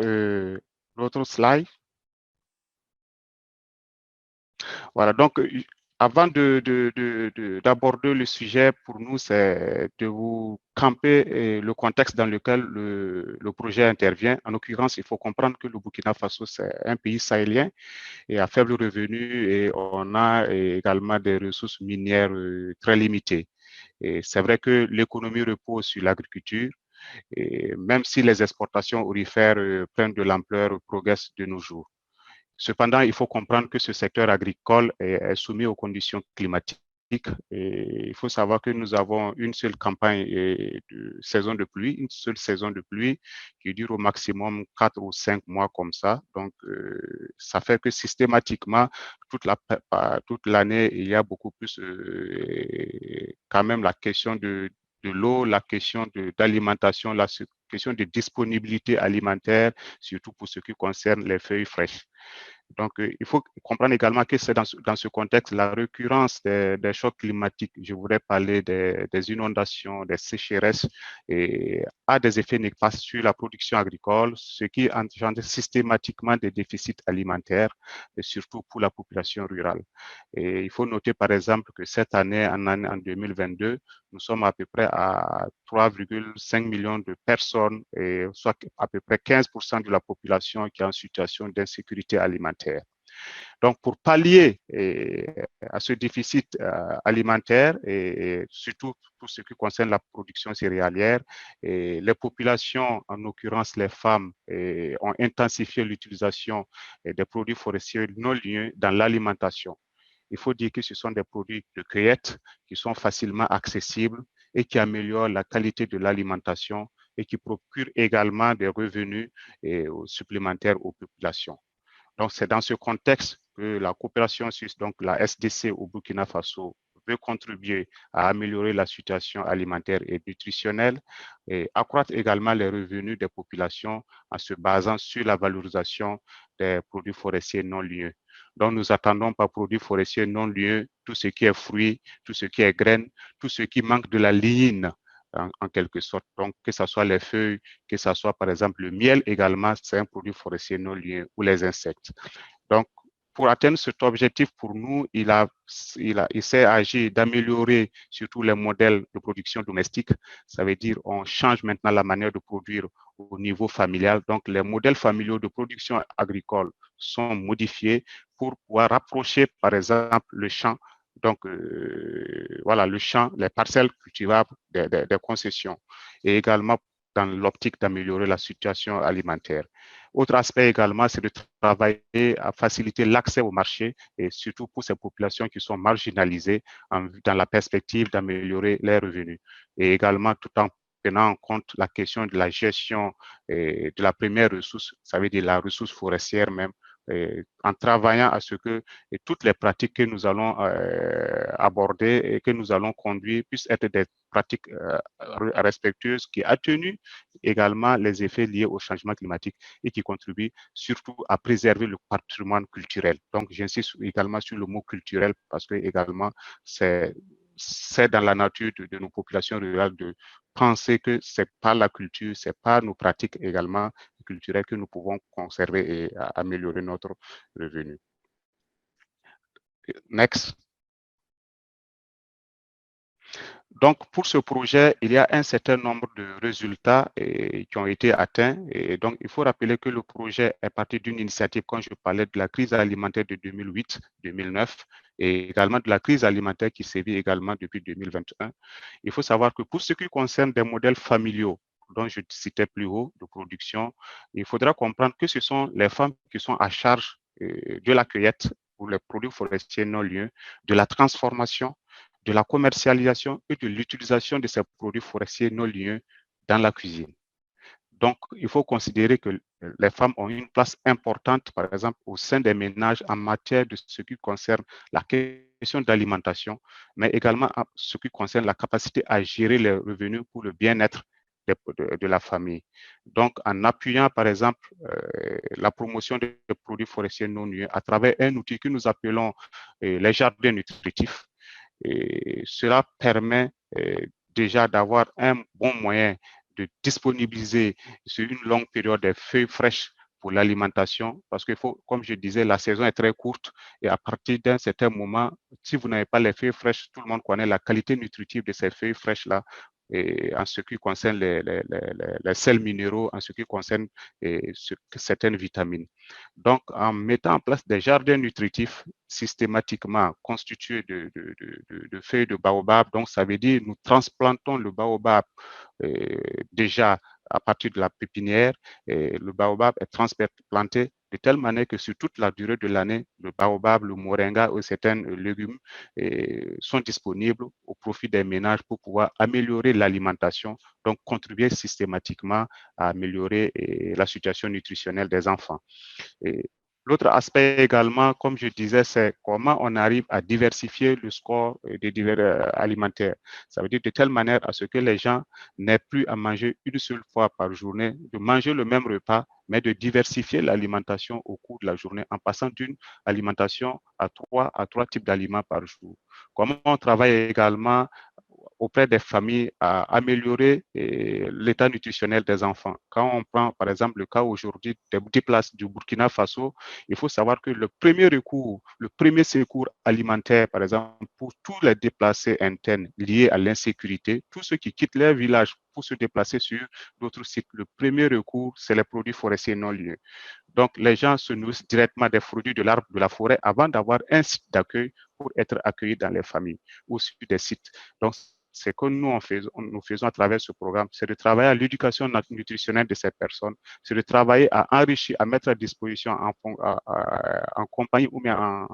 [SPEAKER 5] l'autre slide. Voilà, donc avant d'aborder le sujet, pour nous, c'est de vous camper le contexte dans lequel le projet intervient. En l'occurrence, il faut comprendre que le Burkina Faso, c'est un pays sahélien et à faible revenu, et on a également des ressources minières très limitées. Et c'est vrai que l'économie repose sur l'agriculture, et même si les exportations aurifères prennent de l'ampleur, progressent de nos jours. Cependant, il faut comprendre que ce secteur agricole est soumis aux conditions climatiques. Et il faut savoir que nous avons une seule campagne de saison de pluie, une seule saison de pluie qui dure au maximum 4 ou 5 mois comme ça. Donc, ça fait que systématiquement, toute l'année, il y a beaucoup plus quand même la question de l'eau, la question d'alimentation, la question de disponibilité alimentaire, surtout pour ce qui concerne les feuilles fraîches. Donc, il faut comprendre également que c'est dans ce contexte, la récurrence des chocs climatiques, je voudrais parler des inondations, des sécheresses, et a des effets néfastes sur la production agricole, ce qui engendre systématiquement des déficits alimentaires, et surtout pour la population rurale. Et il faut noter, par exemple, que cette année, en 2022, nous sommes à peu près à 3,5 millions de personnes, et soit à peu près 15% de la population qui est en situation d'insécurité alimentaire. Donc, pour pallier à ce déficit alimentaire, et surtout pour ce qui concerne la production céréalière, les populations, en l'occurrence les femmes, ont intensifié l'utilisation des produits forestiers non liés dans l'alimentation. Il faut dire que ce sont des produits de cueillette qui sont facilement accessibles et qui améliorent la qualité de l'alimentation et qui procurent également des revenus supplémentaires aux populations. Donc, c'est dans ce contexte que la coopération suisse, donc la SDC au Burkina Faso, veut contribuer à améliorer la situation alimentaire et nutritionnelle et accroître également les revenus des populations en se basant sur la valorisation des produits forestiers non lieux. Donc, nous attendons par produits forestiers non lieux tout ce qui est fruits, tout ce qui est graines, tout ce qui manque de la ligne, en quelque sorte. Donc, que ce soit les feuilles, que ce soit par exemple le miel également, c'est un produit forestier non lié, ou les insectes. Donc, pour atteindre cet objectif, pour nous, il s'est agi d'améliorer surtout les modèles de production domestique. Ça veut dire on change maintenant la manière de produire au niveau familial. Donc, les modèles familiaux de production agricole sont modifiés pour pouvoir rapprocher, par exemple, le champ. Donc, voilà, le champ, les parcelles cultivables des concessions, et également dans l'optique d'améliorer la situation alimentaire. Autre aspect également, c'est de travailler à faciliter l'accès au marché, et surtout pour ces populations qui sont marginalisées dans la perspective d'améliorer les revenus. Et également tout en prenant en compte la question de la gestion de la première ressource, ça veut dire la ressource forestière même, en travaillant à ce que toutes les pratiques que nous allons aborder et que nous allons conduire puissent être des pratiques respectueuses qui atténuent également les effets liés au changement climatique et qui contribuent surtout à préserver le patrimoine culturel. Donc, j'insiste également sur le mot culturel parce que également, c'est dans la nature de nos populations rurales de penser que c'est par la culture, c'est par nos pratiques également culturelles que nous pouvons conserver et améliorer notre revenu. Next. Donc, pour ce projet, il y a un certain nombre de résultats qui ont été atteints. Et donc, il faut rappeler que le projet est parti d'une initiative, quand je parlais de la crise alimentaire de 2008-2009, et également de la crise alimentaire qui sévit également depuis 2021. Il faut savoir que pour ce qui concerne des modèles familiaux, dont je citais plus haut, de production, il faudra comprendre que ce sont les femmes qui sont à charge de la cueillette pour les produits forestiers non lieux, de la transformation, de la commercialisation et de l'utilisation de ces produits forestiers non lieux dans la cuisine. Donc, il faut considérer que les femmes ont une place importante, par exemple, au sein des ménages en matière de ce qui concerne la question d'alimentation, mais également en ce qui concerne la capacité à gérer les revenus pour le bien-être de la famille. Donc, en appuyant, par exemple, la promotion des produits forestiers non lieux à travers un outil que nous appelons les jardins nutritifs, et cela permet déjà d'avoir un bon moyen de disponibiliser sur une longue période des feuilles fraîches pour l'alimentation, parce qu'il faut, comme je disais, la saison est très courte et à partir d'un certain moment, si vous n'avez pas les feuilles fraîches, tout le monde connaît la qualité nutritive de ces feuilles fraîches-là, et en ce qui concerne les sels minéraux, en ce qui concerne certaines vitamines. Donc, en mettant en place des jardins nutritifs systématiquement constitués de feuilles de baobab, donc ça veut dire nous transplantons le baobab déjà à partir de la pépinière, et le baobab est transplanté de telle manière que sur toute la durée de l'année, le baobab, le moringa ou certains légumes sont disponibles au profit des ménages pour pouvoir améliorer l'alimentation, donc contribuer systématiquement à améliorer la situation nutritionnelle des enfants. L'autre aspect également, comme je disais, c'est comment on arrive à diversifier le score des divers alimentaires. Ça veut dire de telle manière à ce que les gens n'aient plus à manger une seule fois par journée, de manger le même repas, mais de diversifier l'alimentation au cours de la journée en passant d'une alimentation à trois types d'aliments par jour. Comment on travaille également auprès des familles à améliorer l'état nutritionnel des enfants. Quand on prend, par exemple, le cas aujourd'hui des places du Burkina Faso, il faut savoir que le premier recours, le premier secours alimentaire, par exemple, pour tous les déplacés internes liés à l'insécurité, tous ceux qui quittent leur village pour se déplacer sur d'autres sites, le premier recours, c'est les produits forestiers non liés. Donc, les gens se nourrissent directement des produits de l'arbre de la forêt avant d'avoir un site d'accueil pour être accueillis dans les familles ou sur des sites. Donc, c'est que nous faisons à travers ce programme, c'est de travailler à l'éducation nutritionnelle de ces personnes, c'est de travailler à enrichir, à mettre à disposition en compagnie ou bien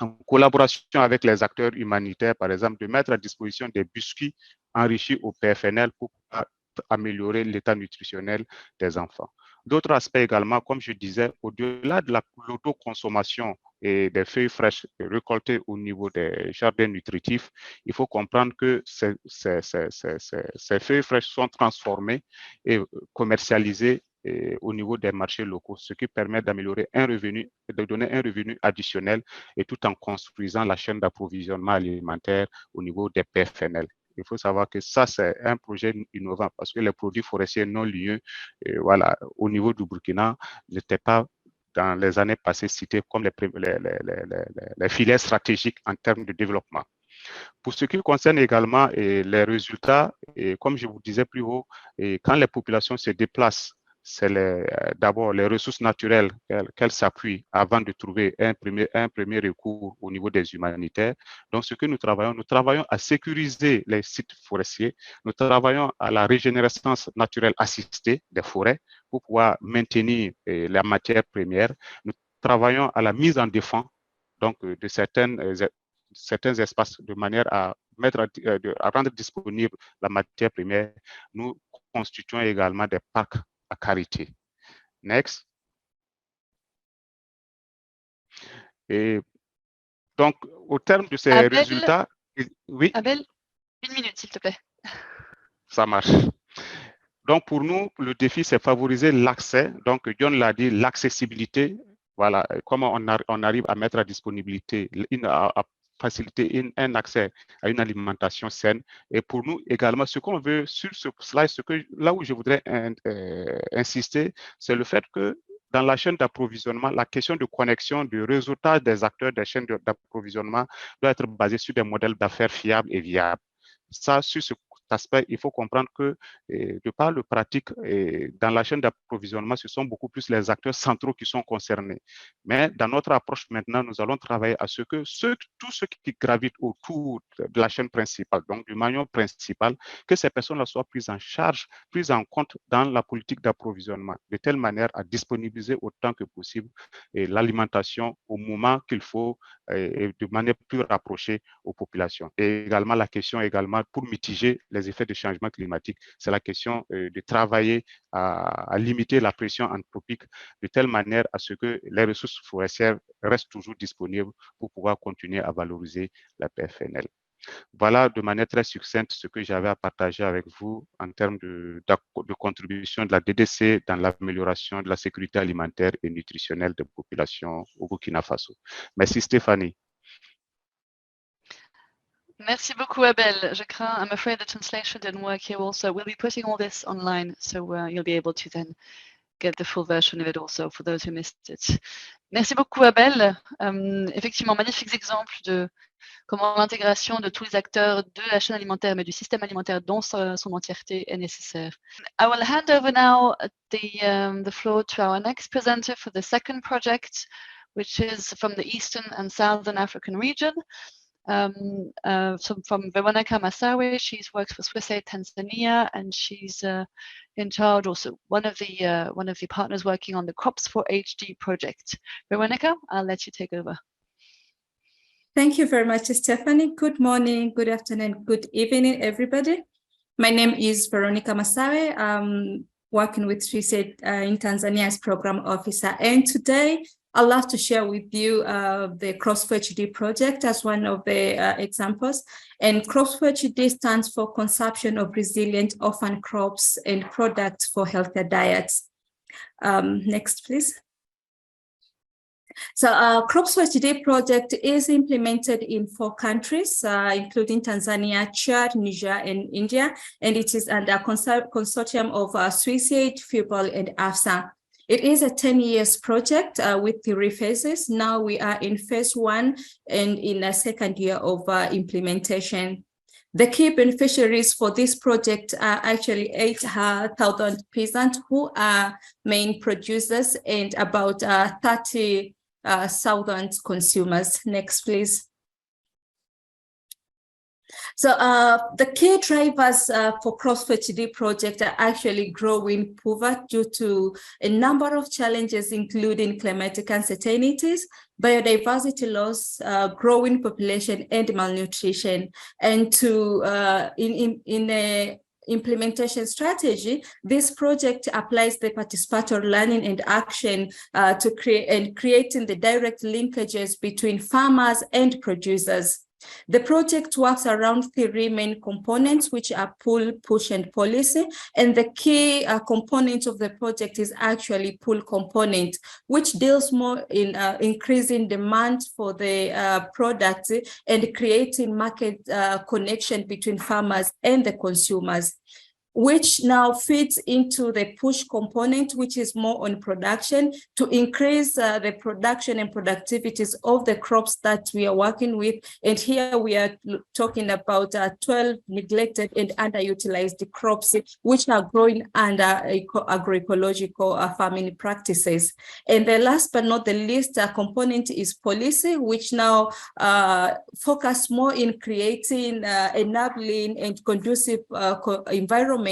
[SPEAKER 5] en collaboration avec les acteurs humanitaires, par exemple, de mettre à disposition des biscuits enrichis au PFNL pour améliorer l'état nutritionnel des enfants. D'autres aspects également, comme je disais, au-delà de l'autoconsommation et des feuilles fraîches récoltées au niveau des jardins nutritifs, il faut comprendre que ces feuilles fraîches sont transformées et commercialisées au niveau des marchés locaux, ce qui permet d'améliorer un revenu, de donner un revenu additionnel et tout en construisant la chaîne d'approvisionnement alimentaire au niveau des PFNL. Il faut savoir que ça, c'est un projet innovant parce que les produits forestiers non liés, voilà, au niveau du Burkina, n'étaient pas dans les années passées cités comme les filières stratégiques en termes de développement. Pour ce qui concerne également les résultats, comme je vous disais plus haut, quand les populations se déplacent, c'est d'abord les ressources naturelles qu'elles s'appuient avant de trouver un premier recours au niveau des humanitaires. Donc, ce que nous travaillons à sécuriser les sites forestiers, nous travaillons à la régénérescence naturelle assistée des forêts pour pouvoir maintenir la matière première. Nous travaillons à la mise en défense donc, de certains espaces de manière à rendre disponible la matière première. Nous constituons également des parcs à carité. Next. Et donc, au terme de ces
[SPEAKER 1] Abel,
[SPEAKER 5] résultats, oui.
[SPEAKER 1] Abel, 1 minute, s'il te plaît.
[SPEAKER 5] Ça marche. Donc, pour nous, le défi, c'est favoriser l'accès. Donc, John l'a dit, l'accessibilité. Voilà, comment on arrive à mettre à disponibilité, à faciliter un accès à une alimentation saine. Et pour nous également, ce qu'on veut sur ce slide, là où je voudrais insister, c'est le fait que dans la chaîne d'approvisionnement, la question de connexion, du réseautage des acteurs des chaînes d'approvisionnement doit être basée sur des modèles d'affaires fiables et viables. Ça, sur cet aspect, il faut comprendre que, de par le pratique, dans la chaîne d'approvisionnement, ce sont beaucoup plus les acteurs centraux qui sont concernés. Mais dans notre approche maintenant, nous allons travailler à ce que tous ceux qui gravitent autour de la chaîne principale, donc du maillon principal, que ces personnes-là soient prises en charge, prises en compte dans la politique d'approvisionnement, de telle manière à disponibiliser autant que possible l'alimentation au moment qu'il faut et de manière plus rapprochée aux populations. Et également, la question également pour mitiger les effets du changement climatique, c'est la question de travailler à limiter la pression anthropique de telle manière à ce que les ressources forestières restent toujours disponibles pour pouvoir continuer à valoriser la PFNL. Voilà de manière très succincte ce que j'avais à partager avec vous en termes de contribution de la DDC dans l'amélioration de la sécurité alimentaire et nutritionnelle des populations au Burkina Faso. Merci Stéphanie.
[SPEAKER 1] Merci beaucoup, Abel. I'm afraid the translation didn't work here also. We'll be putting all this online, so you'll be able to then get the full version of it also for those who missed it. Merci beaucoup, Abel. Effectivement, magnifiques exemples de comment l'intégration de tous les acteurs de la chaîne alimentaire, mais du système alimentaire dans son entièreté est nécessaire. I will hand over now the floor to our next presenter for the second project, which is from the Eastern and Southern African region. So from Veronica Massawe, she works for SwissAid Tanzania, and she's in charge, also one of the partners working on the Crops for HD project. Veronica, I'll let you take over.
[SPEAKER 6] Thank you very much, Stephanie. Good morning, good afternoon, good evening, everybody. My name is Veronica Massawe. I'm working with SwissAid in Tanzania as program officer, and today I'd love to share with you the Crops for HD project as one of the examples. And Crops for HD stands for Consumption of Resilient Orphan Crops and Products for Healthier Diets. Next, please. So Crops for HD project is implemented in 4 countries, including Tanzania, Chad, Niger, and India. And it is under a consortium of SwissAid, FIPOL, and AFSA. It is a 10 years project with 3 phases. Now we are in phase 1 and in a second year of implementation. The key beneficiaries for this project are actually 8,000 peasants who are main producers and about 30,000 consumers. Next, please. So the key drivers for Crops for HD project are actually growing poverty due to a number of challenges, including climatic uncertainties, biodiversity loss, growing population, and malnutrition. And to in a implementation strategy, this project applies the participatory learning and action to creating the direct linkages between farmers and producers. The project works around 3 main components, which are pull, push, and policy. And the key component of the project is actually pull component, which deals more in increasing demand for the products and creating market connection between farmers and the consumers, which now feeds into the push component, which is more on production to increase the production and productivities of the crops that we are working with. And here we are talking about 12 neglected and underutilized crops, which are growing under agroecological farming practices. And the last but not the least component is policy, which now focus more in creating enabling and conducive environment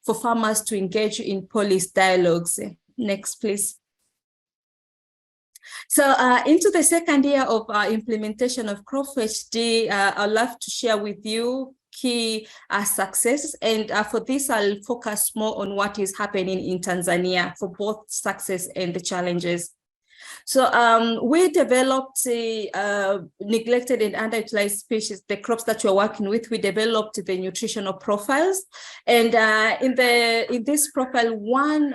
[SPEAKER 6] for farmers to engage in policy dialogues. Next, please. So into the second year of implementation of Crops for HD, I'd love to share with you key successes. And for this, I'll focus more on what is happening in Tanzania for both success and the challenges. So we developed neglected and underutilized species, the crops that we're working with. We developed the nutritional profiles, and in this profile, one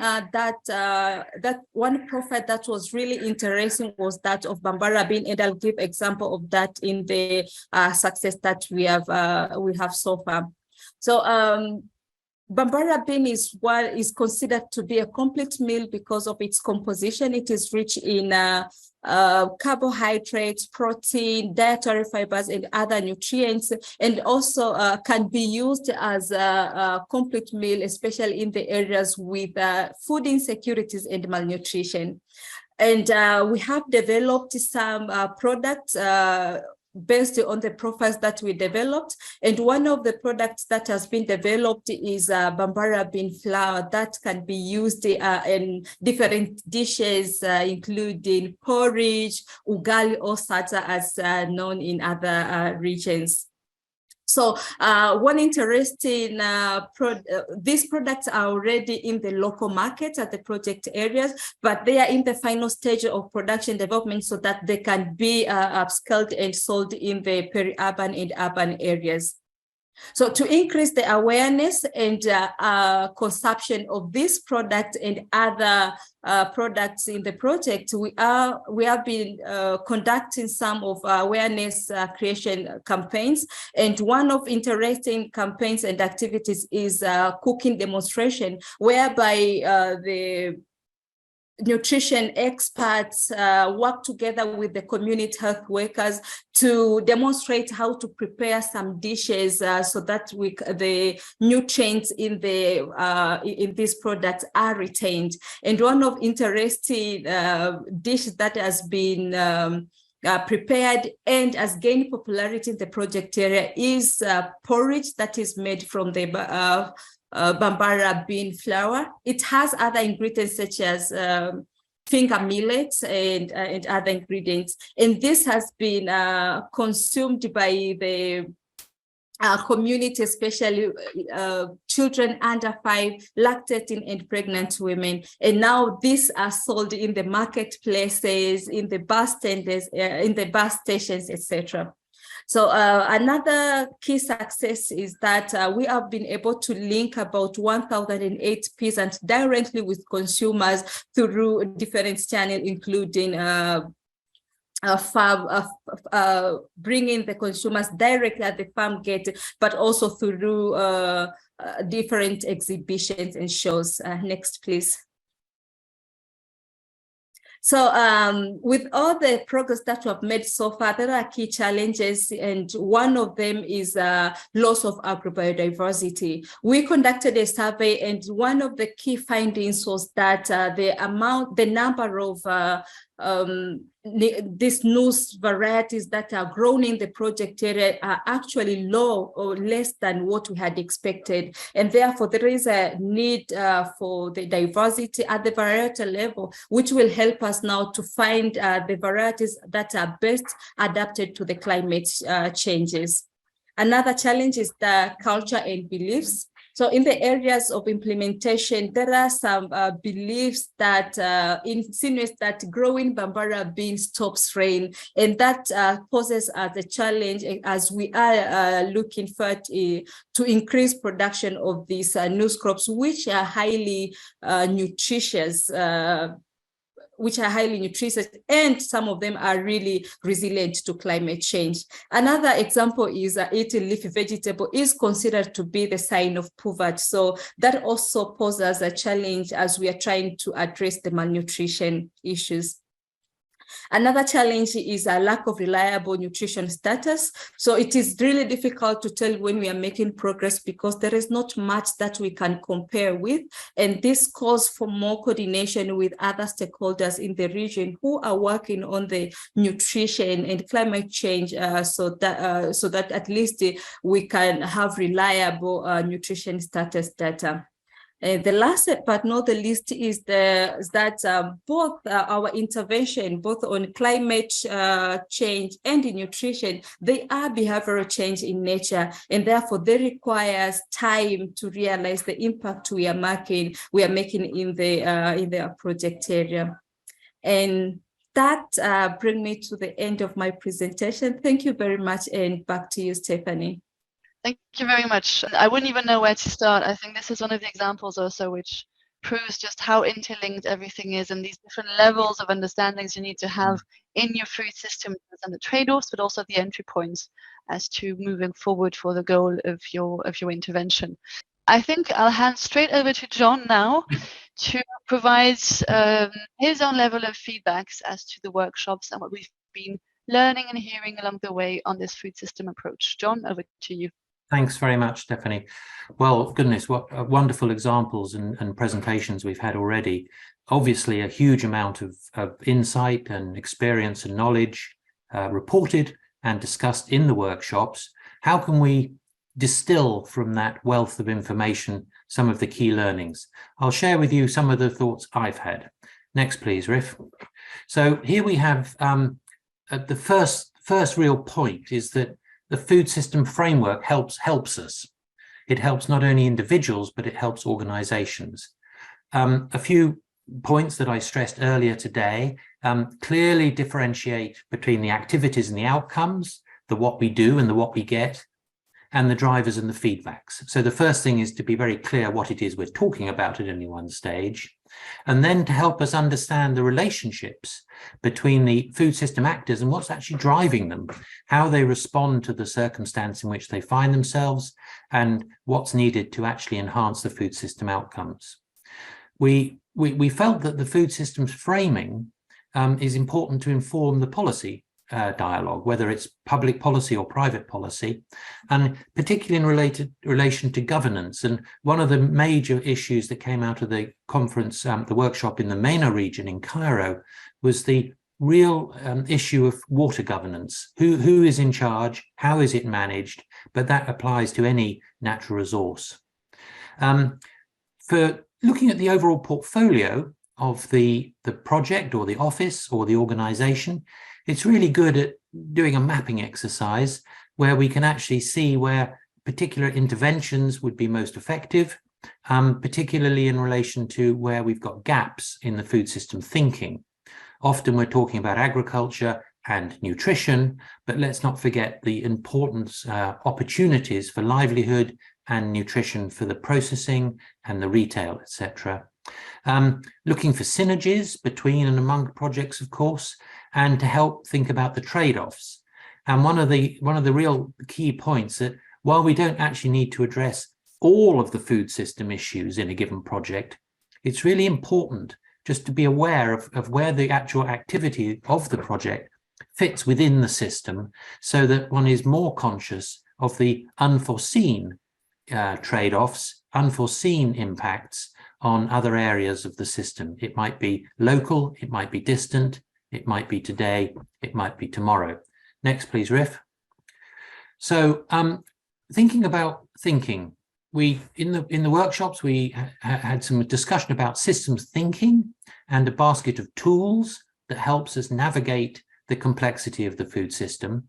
[SPEAKER 6] profile that was really interesting was that of Bambara bean, and I'll give example of that in the success that we have so far. So Bambara bean is what is considered to be a complete meal because of its composition. It is rich in carbohydrates, protein, dietary fibers, and other nutrients, and also can be used as a complete meal, especially in the areas with food insecurities and malnutrition. And we have developed some products based on the profiles that we developed. And one of the products that has been developed is Bambara bean flour that can be used in different dishes, including porridge, ugali, or sata, as known in other regions. So one interesting, these products are already in the local markets at the project areas, but they are in the final stage of production development so that they can be upscaled and sold in the peri-urban and urban areas. So to increase the awareness and consumption of this product and other products in the project, we have been conducting some of awareness creation campaigns. And one of interesting campaigns and activities is cooking demonstration, whereby the nutrition experts work together with the community health workers to demonstrate how to prepare some dishes so that the nutrients in these products are retained. And one of interesting dishes that has been prepared and has gained popularity in the project area is porridge that is made from the Bambara bean flour. It has other ingredients such as finger millets and other ingredients. And this has been consumed by the community, especially children under 5, lactating and pregnant women. And now these are sold in the marketplaces, in the bus stands, in the bus stations, etc. So another key success is that we have been able to link about 1,008 peasants directly with consumers through different channels, including bringing the consumers directly at the farm gate, but also through different exhibitions and shows. Next, please. So with all the progress that we have made so far, there are key challenges, and one of them is loss of agrobiodiversity. We conducted a survey, and one of the key findings was that the number of these new varieties that are grown in the project area are actually low or less than what we had expected. And therefore, there is a need for the diversity at the varietal level, which will help us now to find the varieties that are best adapted to the climate changes. Another challenge is the culture and beliefs. So in the areas of implementation, there are some beliefs that insinuate that growing Bambara bean stops rain, and that poses as a challenge as we are looking for to increase production of these new crops, which are highly nutritious. And some of them are really resilient to climate change. Another example is eating leafy vegetable is considered to be the sign of poverty. So that also poses a challenge as we are trying to address the malnutrition issues. Another challenge is a lack of reliable nutrition status. So it is really difficult to tell when we are making progress because there is not much that we can compare with. And this calls for more coordination with other stakeholders in the region who are working on the nutrition and climate change so that at least we can have reliable nutrition status data. The last but not the least is that both our intervention, both on climate change and in nutrition, they are behavioral change in nature, and therefore they requires time to realize the impact we are making in the project area. And that brings me to the end of my presentation. Thank you very much, and back to you, Stephanie.
[SPEAKER 1] Thank you very much. I wouldn't even know where to start. I think this is one of the examples also which proves just how interlinked everything is and these different levels of understandings you need to have in your food system and the trade-offs, but also the entry points as to moving forward for the goal of your intervention. I think I'll hand straight over to John now to provide his own level of feedbacks as to the workshops and what we've been learning and hearing along the way on this food system approach. John, over to you.
[SPEAKER 2] Thanks very much, Stephanie. Well, goodness, what wonderful examples and presentations we've had already. Obviously, a huge amount of insight and experience and knowledge reported and discussed in the workshops. How can we distill from that wealth of information some of the key learnings? I'll share with you some of the thoughts I've had. Next, please, Rif. So here we have the first real point is that the food system framework helps us. It helps not only individuals, but it helps organizations. A few points that I stressed earlier today clearly differentiate between the activities and the outcomes, the what we do and the what we get. and the drivers and the feedbacks. So the first thing is to be very clear what it is we're talking about at any one stage, and then to help us understand the relationships between the food system actors and what's actually driving them, how they respond to the circumstance in which they find themselves, and what's needed to actually enhance the food system outcomes. We felt that the food system's framing is important to inform the policy dialogue, whether it's public policy or private policy, and particularly in relation to governance. And one of the major issues that came out of the conference, the workshop in the MENA region in Cairo, was the real issue of water governance. Who is in charge? How is it managed? But that applies to any natural resource. For looking at the overall portfolio of the project or the office or the organization, it's really good at doing a mapping exercise where we can actually see where particular interventions would be most effective, particularly in relation to where we've got gaps in the food system thinking. Often we're talking about agriculture and nutrition, but let's not forget the important opportunities for livelihood and nutrition for the processing and the retail, etc. Looking for synergies between and among projects, of course, and to help think about the trade-offs. And one of the real key points that while we don't actually need to address all of the food system issues in a given project, it's really important just to be aware of where the actual activity of the project fits within the system, so that one is more conscious of the unforeseen trade-offs, unforeseen impacts on other areas of the system. It might be local, it might be distant, it might be today, it might be tomorrow. Next, please, Riff. So thinking about thinking, in the workshops, we had some discussion about systems thinking and a basket of tools that helps us navigate the complexity of the food system.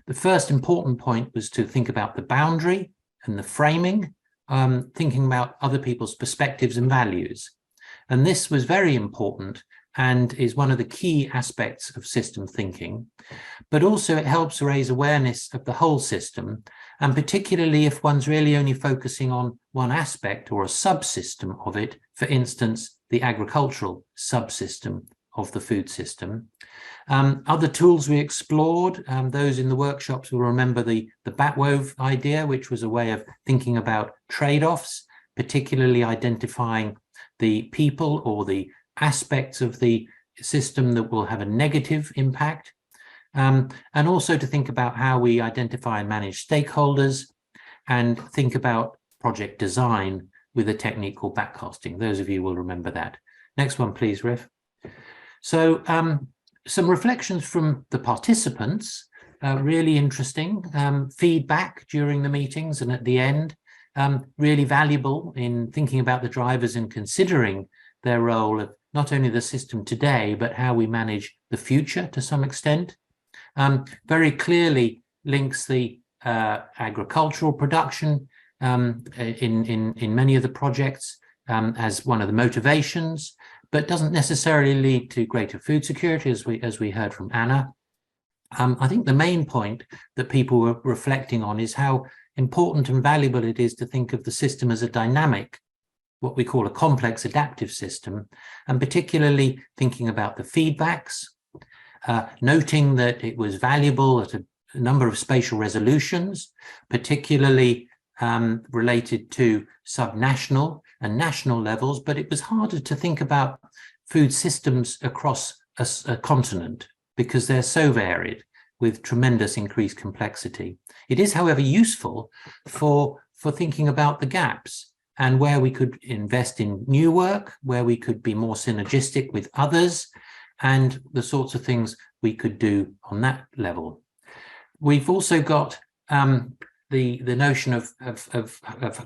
[SPEAKER 2] The first important point was to think about the boundary and the framing, thinking about other people's perspectives and values. And this was very important and is one of the key aspects of system thinking. But also it helps raise awareness of the whole system, and particularly if one's really only focusing on one aspect or a subsystem of it, for instance, the agricultural subsystem of the food system. Other tools we explored, those in the workshops will remember the Batwove idea, which was a way of thinking about trade-offs, particularly identifying the people or the aspects of the system that will have a negative impact, and also to think about how we identify and manage stakeholders and think about project design with a technique called backcasting. Those of you will remember that. Next one, please, Riff. So some reflections from the participants, really interesting, feedback during the meetings and at the end, really valuable in thinking about the drivers and considering their role of not only the system today, but how we manage the future to some extent. Very clearly links the agricultural production in many of the projects as one of the motivations, but doesn't necessarily lead to greater food security, as we heard from Anna. I think the main point that people were reflecting on is how important and valuable it is to think of the system as a dynamic, what we call a complex adaptive system, and particularly thinking about the feedbacks, noting that it was valuable at a number of spatial resolutions, particularly related to subnational and national levels, but it was harder to think about food systems across a continent because they're so varied with tremendous increased complexity. It is, however, useful for thinking about the gaps and where we could invest in new work, where we could be more synergistic with others, and the sorts of things we could do on that level. We've also got the notion of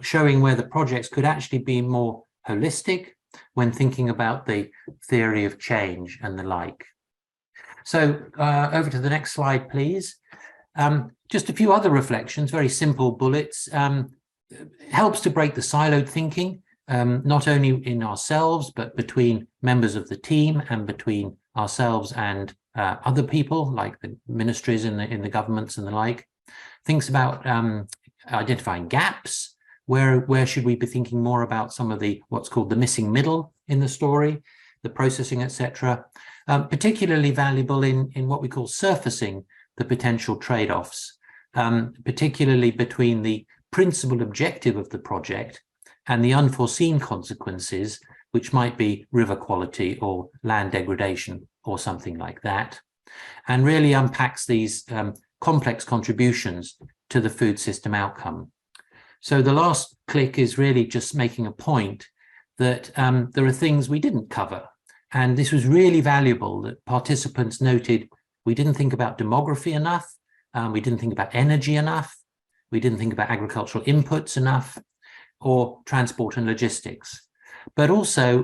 [SPEAKER 2] showing where the projects could actually be more holistic when thinking about the theory of change and the like. So over to the next slide, please. Just a few other reflections, very simple bullets. Helps to break the siloed thinking, not only in ourselves, but between members of the team and between ourselves and other people, like the ministries in the governments and the like. Thinks about identifying gaps. Where should we be thinking more about some of the what's called the missing middle in the story, the processing, etc. Particularly valuable in what we call surfacing the potential trade-offs, particularly between the principal objective of the project and the unforeseen consequences, which might be river quality or land degradation or something like that, and really unpacks these complex contributions to the food system outcome. So the last click is really just making a point that there are things we didn't cover. And this was really valuable that participants noted we didn't think about demography enough, we didn't think about energy enough, we didn't think about agricultural inputs enough, or transport and logistics. But also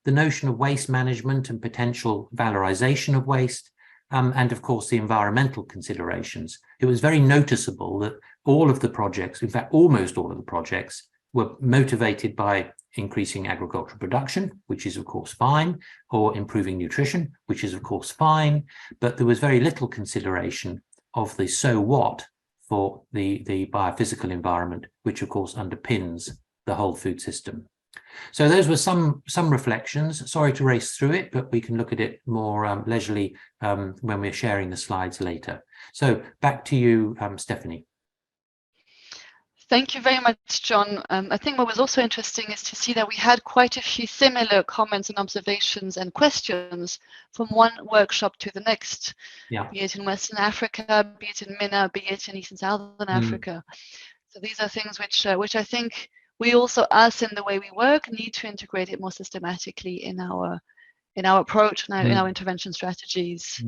[SPEAKER 2] the notion of waste management and potential valorization of waste, and of course the environmental considerations. It was very noticeable that all of the projects, in fact almost all of the projects, were motivated by increasing agricultural production, which is of course fine, or improving nutrition, which is of course fine, but there was very little consideration of the so what for the biophysical environment, which of course underpins the whole food system. So those were some reflections. Sorry to race through it, but we can look at it more leisurely when we're sharing the slides later. So back to you, Stephanie.
[SPEAKER 1] Thank you very much, John. I think what was also interesting is to see that we had quite a few similar comments and observations and questions from one workshop to the next, be it in Western Africa, be it in MENA, be it in East and Southern Africa. So these are things which I think we also, us in the way we work, need to integrate it more systematically in our approach and in our intervention strategies.